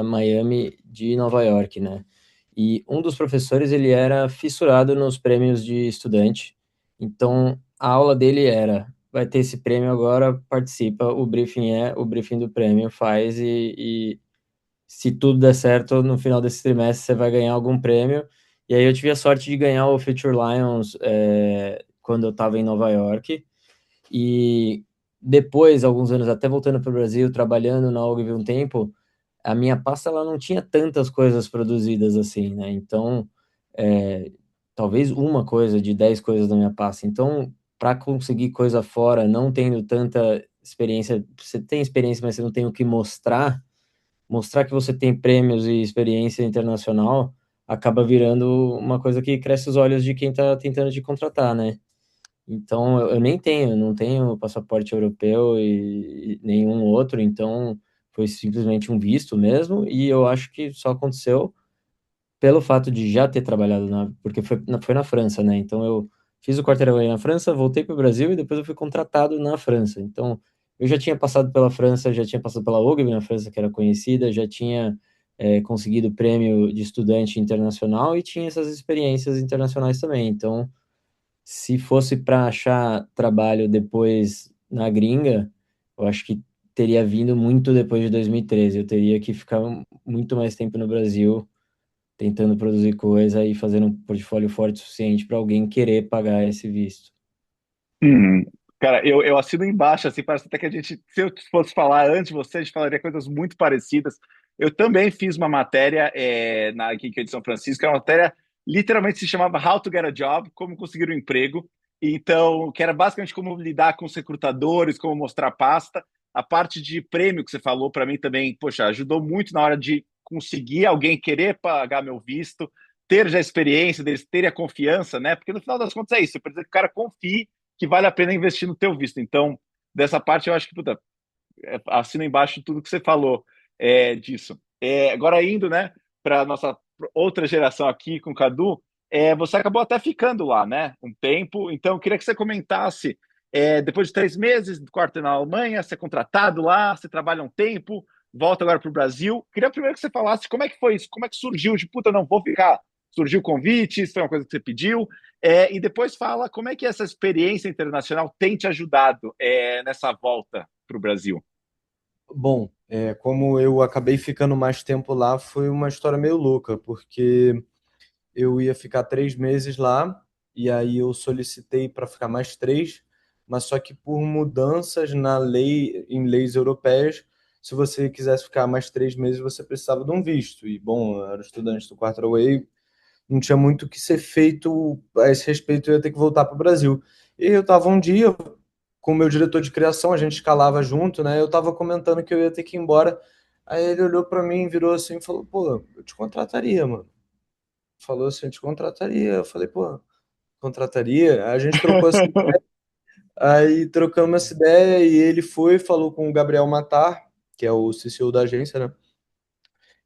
Miami de Nova York, né? E um dos professores, ele era fissurado nos prêmios de estudante. Então, a aula dele era, vai ter esse prêmio agora, participa, o briefing do prêmio, faz e se tudo der certo, no final desse trimestre você vai ganhar algum prêmio. E aí eu tive a sorte de ganhar o Future Lions quando eu estava em Nova York. E depois, alguns anos, até voltando para o Brasil, trabalhando na Ogilvy um tempo, a minha pasta ela não tinha tantas coisas produzidas assim, né? Então, é, talvez uma coisa de 10 coisas da minha pasta. Então, para conseguir coisa fora, não tendo tanta experiência, você tem experiência, mas você não tem o que mostrar que você tem prêmios e experiência internacional, acaba virando uma coisa que cresce os olhos de quem está tentando te contratar, né? Então, eu nem tenho, não tenho passaporte europeu e nenhum outro, então foi simplesmente um visto mesmo, e eu acho que só aconteceu pelo fato de já ter trabalhado porque foi na França, né? Então eu fiz o Quarter Away na França, voltei para o Brasil e depois eu fui contratado na França. Então eu já tinha passado pela França, já tinha passado pela Ogilvy na França, que era conhecida, já tinha conseguido o prêmio de estudante internacional e tinha essas experiências internacionais também. Então, se fosse para achar trabalho depois na gringa, eu acho que teria vindo muito depois de 2013. Eu teria que ficar muito mais tempo no Brasil tentando produzir coisa e fazendo um portfólio forte o suficiente para alguém querer pagar esse visto. Uhum. Cara, eu assino embaixo, assim, parece até que a gente, se eu fosse falar antes de você, a gente falaria coisas muito parecidas. Eu também fiz uma matéria aqui em São Francisco, era uma matéria literalmente se chamava How to Get a Job, como conseguir um emprego. Então, que era basicamente como lidar com os recrutadores, como mostrar pasta. A parte de prêmio que você falou para mim também, poxa, ajudou muito na hora de conseguir alguém querer pagar meu visto, ter já a experiência deles, terem a confiança, né? Porque no final das contas é isso, precisa que o cara confie que vale a pena investir no teu visto. Então, dessa parte, eu acho que, puta, assina embaixo tudo que você falou disso. Agora indo, né, para nossa outra geração aqui com o Cadu, você acabou até ficando lá, né, um tempo. Então, eu queria que você comentasse, depois de 3 meses do quarto na Alemanha, você é contratado lá, você trabalha um tempo, volta agora para o Brasil. Queria primeiro que você falasse como é que foi isso, como é que surgiu de, puta, não, vou ficar. Surgiu o convite, isso foi uma coisa que você pediu, e depois fala como é que essa experiência internacional tem te ajudado nessa volta para o Brasil. Bom, como eu acabei ficando mais tempo lá, foi uma história meio louca, porque eu ia ficar 3 meses lá, e aí eu solicitei para ficar mais 3, mas só que por mudanças na lei, em leis europeias, se você quisesse ficar mais 3 meses, você precisava de um visto. E, bom, eu era estudante do Quarterway, não tinha muito o que ser feito a esse respeito, eu ia ter que voltar para o Brasil. E eu estava um dia com o meu diretor de criação, a gente escalava junto, né? Eu estava comentando que eu ia ter que ir embora. Aí ele olhou para mim, virou assim e falou: Pô, eu te contrataria, mano. Falou assim: Eu te contrataria. Eu falei: Pô, contrataria? Aí a gente trocou essa ideia, aí trocamos essa ideia e ele foi, falou com o Gabriel Matar, que é o CCO da agência, né?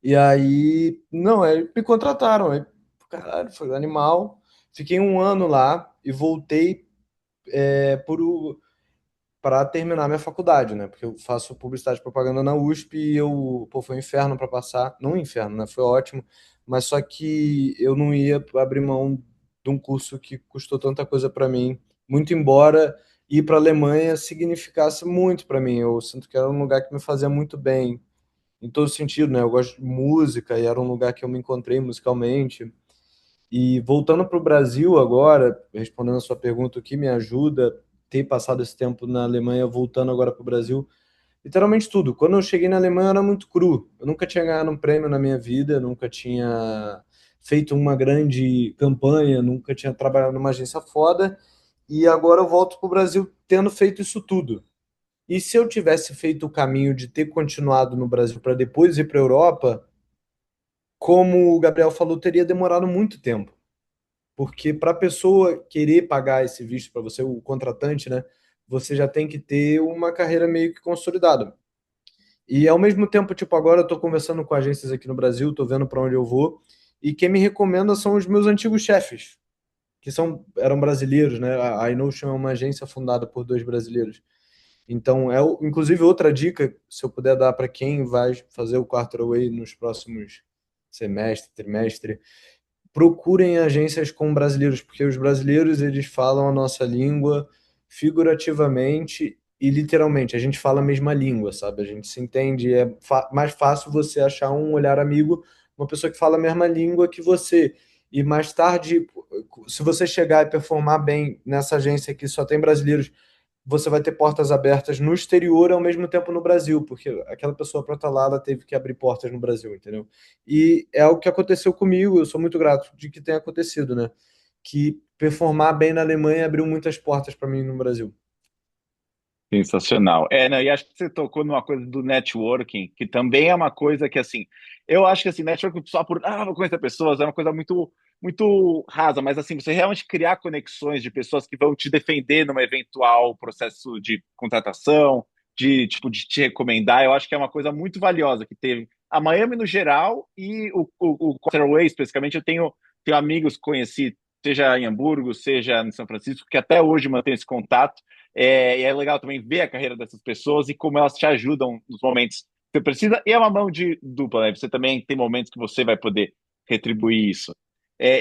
E aí, não, aí me contrataram. Aí, caralho, foi animal. Fiquei um ano lá e voltei é, por, para terminar minha faculdade, né? Porque eu faço publicidade e propaganda na USP e pô, foi um inferno para passar. Não um inferno, né? Foi ótimo, mas só que eu não ia abrir mão de um curso que custou tanta coisa para mim, muito embora ir para a Alemanha significasse muito para mim. Eu sinto que era um lugar que me fazia muito bem, em todo sentido, né? Eu gosto de música e era um lugar que eu me encontrei musicalmente. E voltando para o Brasil agora, respondendo a sua pergunta, o que me ajuda ter passado esse tempo na Alemanha, voltando agora para o Brasil, literalmente tudo. Quando eu cheguei na Alemanha, eu era muito cru. Eu nunca tinha ganhado um prêmio na minha vida, nunca tinha feito uma grande campanha, nunca tinha trabalhado numa agência foda. E agora eu volto para o Brasil tendo feito isso tudo. E se eu tivesse feito o caminho de ter continuado no Brasil para depois ir para a Europa, como o Gabriel falou, teria demorado muito tempo. Porque para a pessoa querer pagar esse visto para você, o contratante, né, você já tem que ter uma carreira meio que consolidada. E ao mesmo tempo, tipo, agora eu estou conversando com agências aqui no Brasil, estou vendo para onde eu vou, e quem me recomenda são os meus antigos chefes, que eram brasileiros, né? A iNotion é uma agência fundada por dois brasileiros. Então, inclusive outra dica, se eu puder dar para quem vai fazer o Quarterway nos próximos semestre, trimestre, procurem agências com brasileiros, porque os brasileiros eles falam a nossa língua figurativamente e literalmente. A gente fala a mesma língua, sabe? A gente se entende. É mais fácil você achar um olhar amigo, uma pessoa que fala a mesma língua que você. E mais tarde, se você chegar e performar bem nessa agência que só tem brasileiros, você vai ter portas abertas no exterior ao mesmo tempo no Brasil, porque aquela pessoa para estar lá, ela teve que abrir portas no Brasil, entendeu? E é algo que aconteceu comigo, eu sou muito grato de que tenha acontecido, né? Que performar bem na Alemanha abriu muitas portas para mim no Brasil. Sensacional. Não, e acho que você tocou numa coisa do networking, que também é uma coisa que, assim, eu acho que, assim, networking só por, vou conhecer pessoas, é uma coisa muito, muito rasa, mas, assim, você realmente criar conexões de pessoas que vão te defender num eventual processo de contratação, de, tipo, de te recomendar, eu acho que é uma coisa muito valiosa que teve, a Miami no geral e o Quarterway especificamente. Tenho amigos que conheci, seja em Hamburgo, seja em São Francisco, que até hoje mantém esse contato. E é legal também ver a carreira dessas pessoas e como elas te ajudam nos momentos que você precisa. E é uma mão de dupla, né? Você também tem momentos que você vai poder retribuir isso.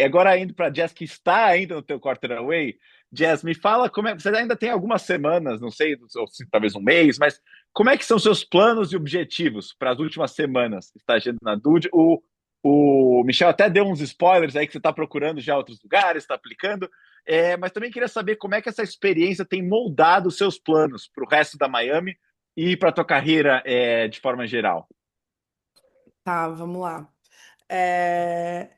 Agora indo para Jazz, que está ainda no teu Quarterway, Jazz, me fala como é. Você ainda tem algumas semanas, não sei, ou talvez um mês, mas como é que são seus planos e objetivos para as últimas semanas estagiando na Dude? O Michel até deu uns spoilers aí que você está procurando já outros lugares, está aplicando, mas também queria saber como é que essa experiência tem moldado os seus planos para o resto da Miami e para a tua carreira de forma geral. Tá, vamos lá. É,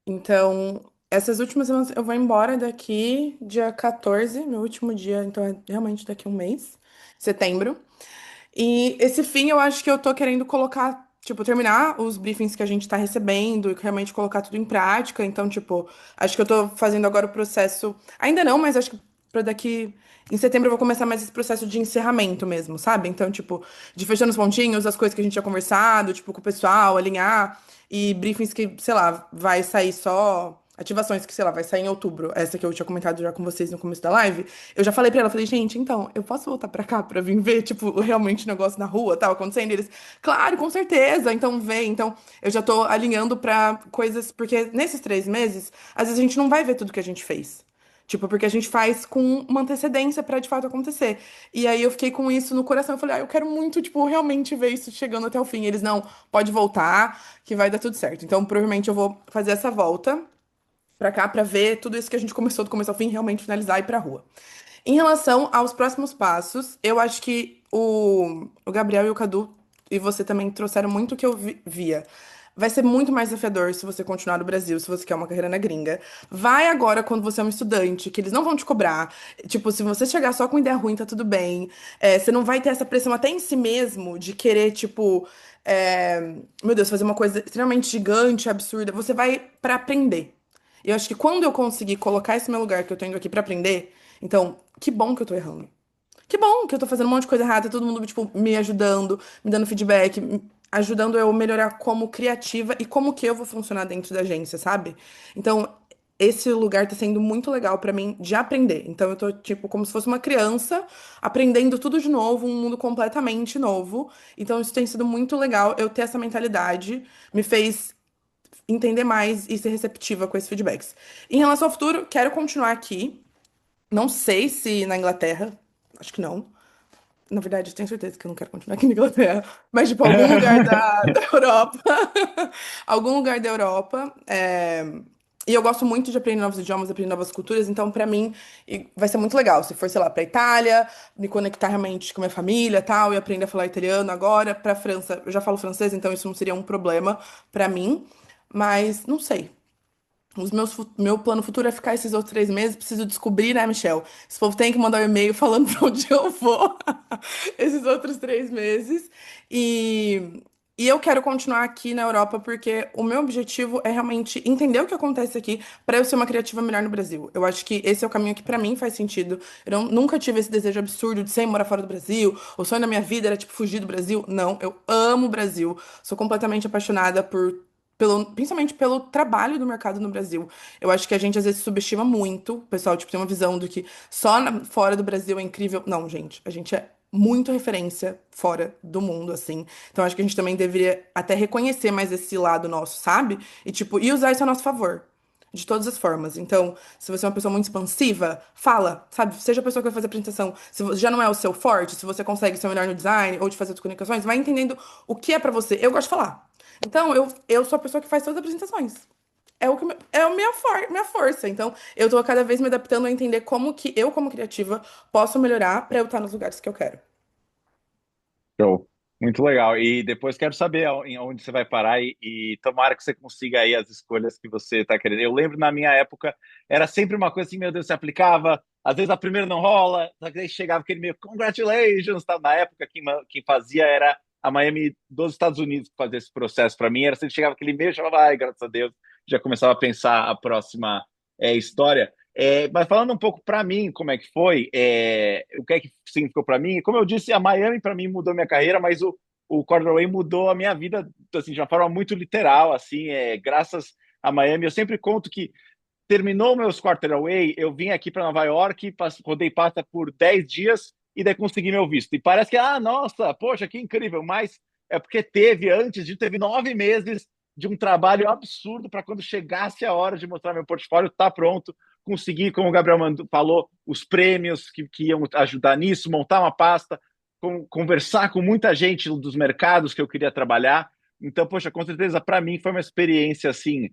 Então, essas últimas semanas eu vou embora daqui dia 14, meu último dia, então é realmente daqui a um mês, setembro. E esse fim eu acho que eu tô querendo colocar, tipo, terminar os briefings que a gente tá recebendo e realmente colocar tudo em prática. Então, tipo, acho que eu tô fazendo agora o processo. Ainda não, mas acho que pra daqui. Em setembro eu vou começar mais esse processo de encerramento mesmo, sabe? Então, tipo, de fechando os pontinhos, as coisas que a gente tinha conversado, tipo, com o pessoal, alinhar. E briefings que, sei lá, vai sair só. Ativações que, sei lá, vai sair em outubro. Essa que eu tinha comentado já com vocês no começo da live. Eu já falei pra ela, falei, gente, então, eu posso voltar pra cá pra vir ver, tipo, realmente o negócio na rua, tal, acontecendo? E eles, claro, com certeza, então vem. Então, eu já tô alinhando pra coisas, porque nesses 3 meses, às vezes a gente não vai ver tudo que a gente fez. Tipo, porque a gente faz com uma antecedência pra de fato acontecer. E aí eu fiquei com isso no coração. Eu falei, eu quero muito, tipo, realmente ver isso chegando até o fim. E eles, não, pode voltar, que vai dar tudo certo. Então, provavelmente eu vou fazer essa volta pra cá pra ver tudo isso que a gente começou do começo ao fim, realmente finalizar e ir pra rua. Em relação aos próximos passos, eu acho que o Gabriel e o Cadu, e você também trouxeram muito o que eu via. Vai ser muito mais desafiador se você continuar no Brasil, se você quer uma carreira na gringa. Vai agora quando você é um estudante, que eles não vão te cobrar. Tipo, se você chegar só com ideia ruim, tá tudo bem. Você não vai ter essa pressão até em si mesmo de querer, tipo, meu Deus, fazer uma coisa extremamente gigante, absurda. Você vai pra aprender. Eu acho que quando eu conseguir colocar esse meu lugar que eu tô indo aqui pra aprender, então, que bom que eu tô errando. Que bom que eu tô fazendo um monte de coisa errada, todo mundo, tipo, me ajudando, me dando feedback, ajudando eu melhorar como criativa e como que eu vou funcionar dentro da agência, sabe? Então, esse lugar tá sendo muito legal pra mim de aprender. Então, eu tô, tipo, como se fosse uma criança aprendendo tudo de novo, um mundo completamente novo. Então, isso tem sido muito legal. Eu ter essa mentalidade me fez entender mais e ser receptiva com esses feedbacks. Em relação ao futuro, quero continuar aqui. Não sei se na Inglaterra, acho que não. Na verdade, eu tenho certeza que eu não quero continuar aqui na Inglaterra. Mas, tipo, algum lugar da Europa. Algum lugar da Europa. E eu gosto muito de aprender novos idiomas, aprender novas culturas. Então, pra mim, vai ser muito legal. Se for, sei lá, pra Itália, me conectar realmente com a minha família e tal, e aprender a falar italiano agora. Pra França, eu já falo francês, então isso não seria um problema pra mim. Mas, não sei. Meu plano futuro é ficar esses outros 3 meses. Preciso descobrir, né, Michel? Esse povo tem que mandar um e-mail falando pra onde eu vou esses outros 3 meses. E, e eu quero continuar aqui na Europa porque o meu objetivo é realmente entender o que acontece aqui pra eu ser uma criativa melhor no Brasil. Eu acho que esse é o caminho que pra mim faz sentido. Nunca tive esse desejo absurdo de sempre morar fora do Brasil. O sonho da minha vida era, tipo, fugir do Brasil. Não, eu amo o Brasil. Sou completamente apaixonada principalmente pelo trabalho do mercado no Brasil. Eu acho que a gente às vezes subestima muito. O pessoal, tipo, tem uma visão do que só fora do Brasil é incrível. Não, gente, a gente é muito referência fora do mundo, assim. Então acho que a gente também deveria até reconhecer mais esse lado nosso, sabe? E, tipo, e usar isso a nosso favor. De todas as formas. Então, se você é uma pessoa muito expansiva, fala, sabe? Seja a pessoa que vai fazer a apresentação. Se já não é o seu forte, se você consegue ser melhor no design ou de fazer as comunicações, vai entendendo o que é pra você. Eu gosto de falar. Então, eu sou a pessoa que faz todas as apresentações. É o que é a minha força. Então, eu tô cada vez me adaptando a entender como que eu, como criativa, posso melhorar pra eu estar nos lugares que eu quero. Show. Muito legal. E depois quero saber em onde você vai parar e tomara que você consiga aí as escolhas que você está querendo. Eu lembro na minha época, era sempre uma coisa assim, meu Deus, você aplicava, às vezes a primeira não rola, só que aí chegava aquele meio, congratulations, tá? Na época, quem fazia era a Miami dos Estados Unidos que fazia esse processo para mim, era sempre chegava aquele meio, eu falava, ai, graças a Deus, já começava a pensar a próxima história. Mas falando um pouco para mim, como é que foi, o que é que significou para mim? Como eu disse, a Miami para mim mudou minha carreira, mas o Corduroy mudou a minha vida, assim, de uma forma muito literal, assim, graças a Miami. Eu sempre conto que terminou meus Quarterway, eu vim aqui para Nova York, rodei pasta por 10 dias e daí consegui meu visto. E parece que, nossa, poxa, que incrível, mas é porque teve 9 meses de um trabalho absurdo para quando chegasse a hora de mostrar meu portfólio, tá pronto, conseguir, como o Gabriel falou, os prêmios que iam ajudar nisso, montar uma pasta, conversar com muita gente dos mercados que eu queria trabalhar. Então, poxa, com certeza, para mim foi uma experiência assim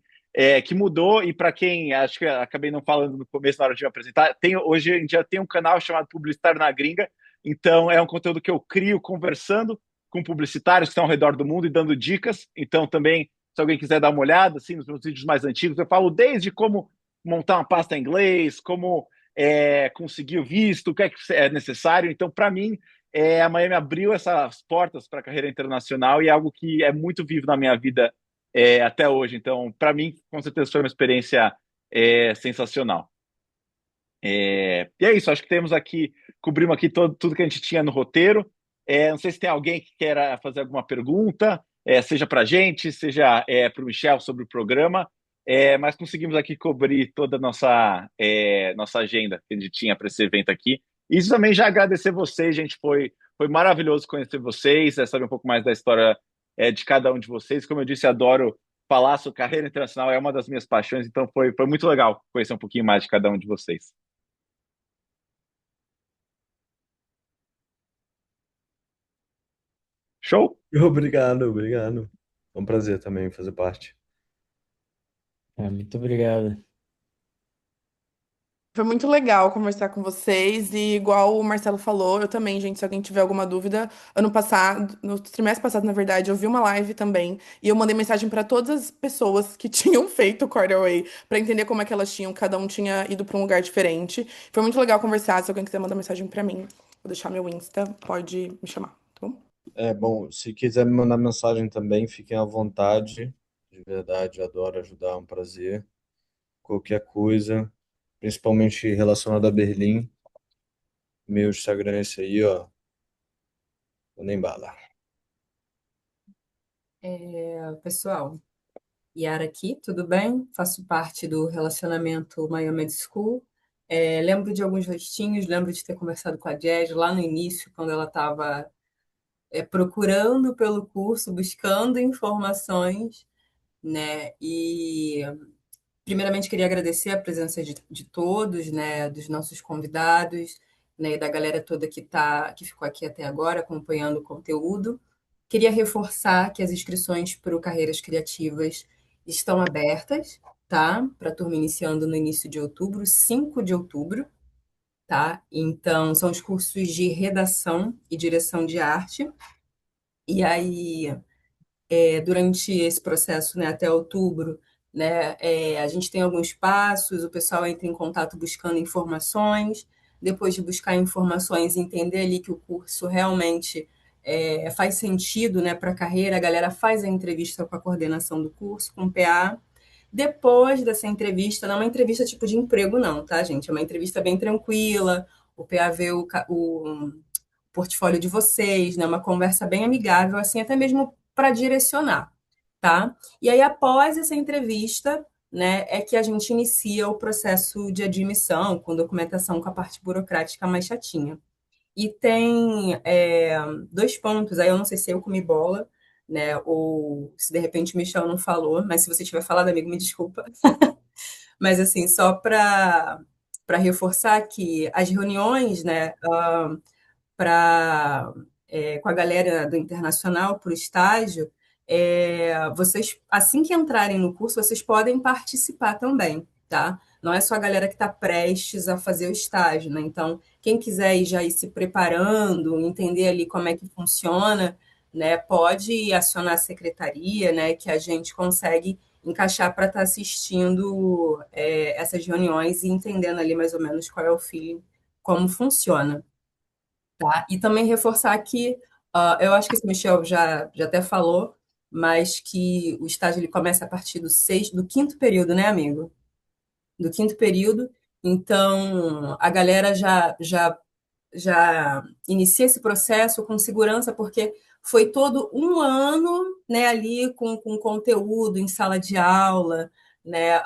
que mudou. E para quem, acho que acabei não falando no começo na hora de me apresentar, hoje em dia tem um canal chamado Publicitário na Gringa. Então é um conteúdo que eu crio conversando com publicitários que estão ao redor do mundo e dando dicas. Então também, se alguém quiser dar uma olhada, assim, nos meus vídeos mais antigos, eu falo desde como montar uma pasta em inglês, como conseguir o visto, o que é necessário. Então, para mim, a Miami abriu essas portas para a carreira internacional e é algo que é muito vivo na minha vida até hoje. Então, para mim, com certeza foi uma experiência sensacional. E é isso, acho que cobrimos aqui tudo que a gente tinha no roteiro. Não sei se tem alguém que queira fazer alguma pergunta, seja para a gente, seja para o Michel sobre o programa, mas conseguimos aqui cobrir toda a nossa agenda que a gente tinha para esse evento aqui. E isso também já agradecer vocês, gente, foi maravilhoso conhecer vocês, saber um pouco mais da história de cada um de vocês. Como eu disse, adoro falar sobre carreira internacional, é uma das minhas paixões, então foi muito legal conhecer um pouquinho mais de cada um de vocês. Show? Obrigado, obrigado. É um prazer também fazer parte. Muito obrigado. Foi muito legal conversar com vocês e igual o Marcelo falou, eu também, gente, se alguém tiver alguma dúvida, ano passado, no trimestre passado, na verdade, eu vi uma live também e eu mandei mensagem para todas as pessoas que tinham feito o Corduroy para entender como é que elas tinham, cada um tinha ido para um lugar diferente. Foi muito legal conversar, se alguém quiser mandar mensagem para mim, vou deixar meu Insta, pode me chamar, tá bom? Bom, se quiser me mandar mensagem também, fiquem à vontade. De verdade, adoro ajudar, é um prazer. Qualquer coisa, principalmente relacionado a Berlim, meu Instagram é esse aí, ó. Nem bala. Pessoal, Yara aqui, tudo bem? Faço parte do relacionamento Miami Med School. Lembro de alguns rostinhos, lembro de ter conversado com a Jazz lá no início, quando ela estava procurando pelo curso, buscando informações, né? E primeiramente queria agradecer a presença de todos, né? Dos nossos convidados, né? E da galera toda que ficou aqui até agora acompanhando o conteúdo. Queria reforçar que as inscrições para o Carreiras Criativas estão abertas, tá? Para a turma iniciando no início de outubro, 5 de outubro, tá? Então, são os cursos de redação e direção de arte. E aí, durante esse processo, né, até outubro, né, a gente tem alguns passos, o pessoal entra em contato buscando informações, depois de buscar informações, entender ali que o curso realmente faz sentido, né, para a carreira, a galera faz a entrevista com a coordenação do curso, com o PA. Depois dessa entrevista, não é uma entrevista tipo de emprego, não, tá, gente? É uma entrevista bem tranquila, o PA vê o portfólio de vocês, né? Uma conversa bem amigável, assim, até mesmo para direcionar, tá? E aí, após essa entrevista, né, é que a gente inicia o processo de admissão, com documentação, com a parte burocrática mais chatinha. E tem 2 pontos, aí eu não sei se eu comi bola, né, ou se de repente o Michel não falou, mas se você tiver falado, amigo, me desculpa. Mas assim, só para reforçar que as reuniões, né, com a galera do internacional para o estágio, vocês, assim que entrarem no curso, vocês podem participar também, tá? Não é só a galera que está prestes a fazer o estágio, né? Então, quem quiser já ir se preparando, entender ali como é que funciona, né, pode acionar a secretaria, né, que a gente consegue encaixar para estar assistindo essas reuniões e entendendo ali mais ou menos qual é o feeling, como funciona. Tá? E também reforçar que, eu acho que esse Michel já até falou, mas que o estágio ele começa a partir do quinto período, né, amigo? Do quinto período. Então, a galera já já inicia esse processo com segurança, porque foi todo um ano, né, ali com conteúdo em sala de aula, né,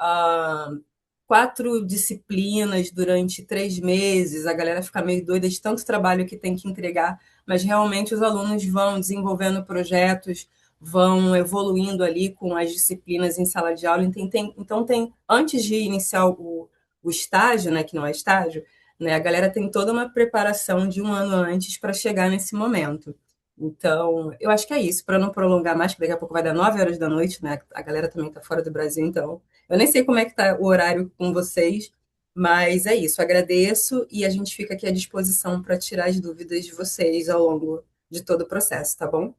4 disciplinas durante 3 meses, a galera fica meio doida de tanto trabalho que tem que entregar, mas realmente os alunos vão desenvolvendo projetos, vão evoluindo ali com as disciplinas em sala de aula. Então, antes de iniciar o estágio, né, que não é estágio, né, a galera tem toda uma preparação de um ano antes para chegar nesse momento. Então, eu acho que é isso, para não prolongar mais, porque daqui a pouco vai dar 9 horas da noite, né? A galera também está fora do Brasil, então eu nem sei como é que está o horário com vocês, mas é isso. Agradeço e a gente fica aqui à disposição para tirar as dúvidas de vocês ao longo de todo o processo, tá bom?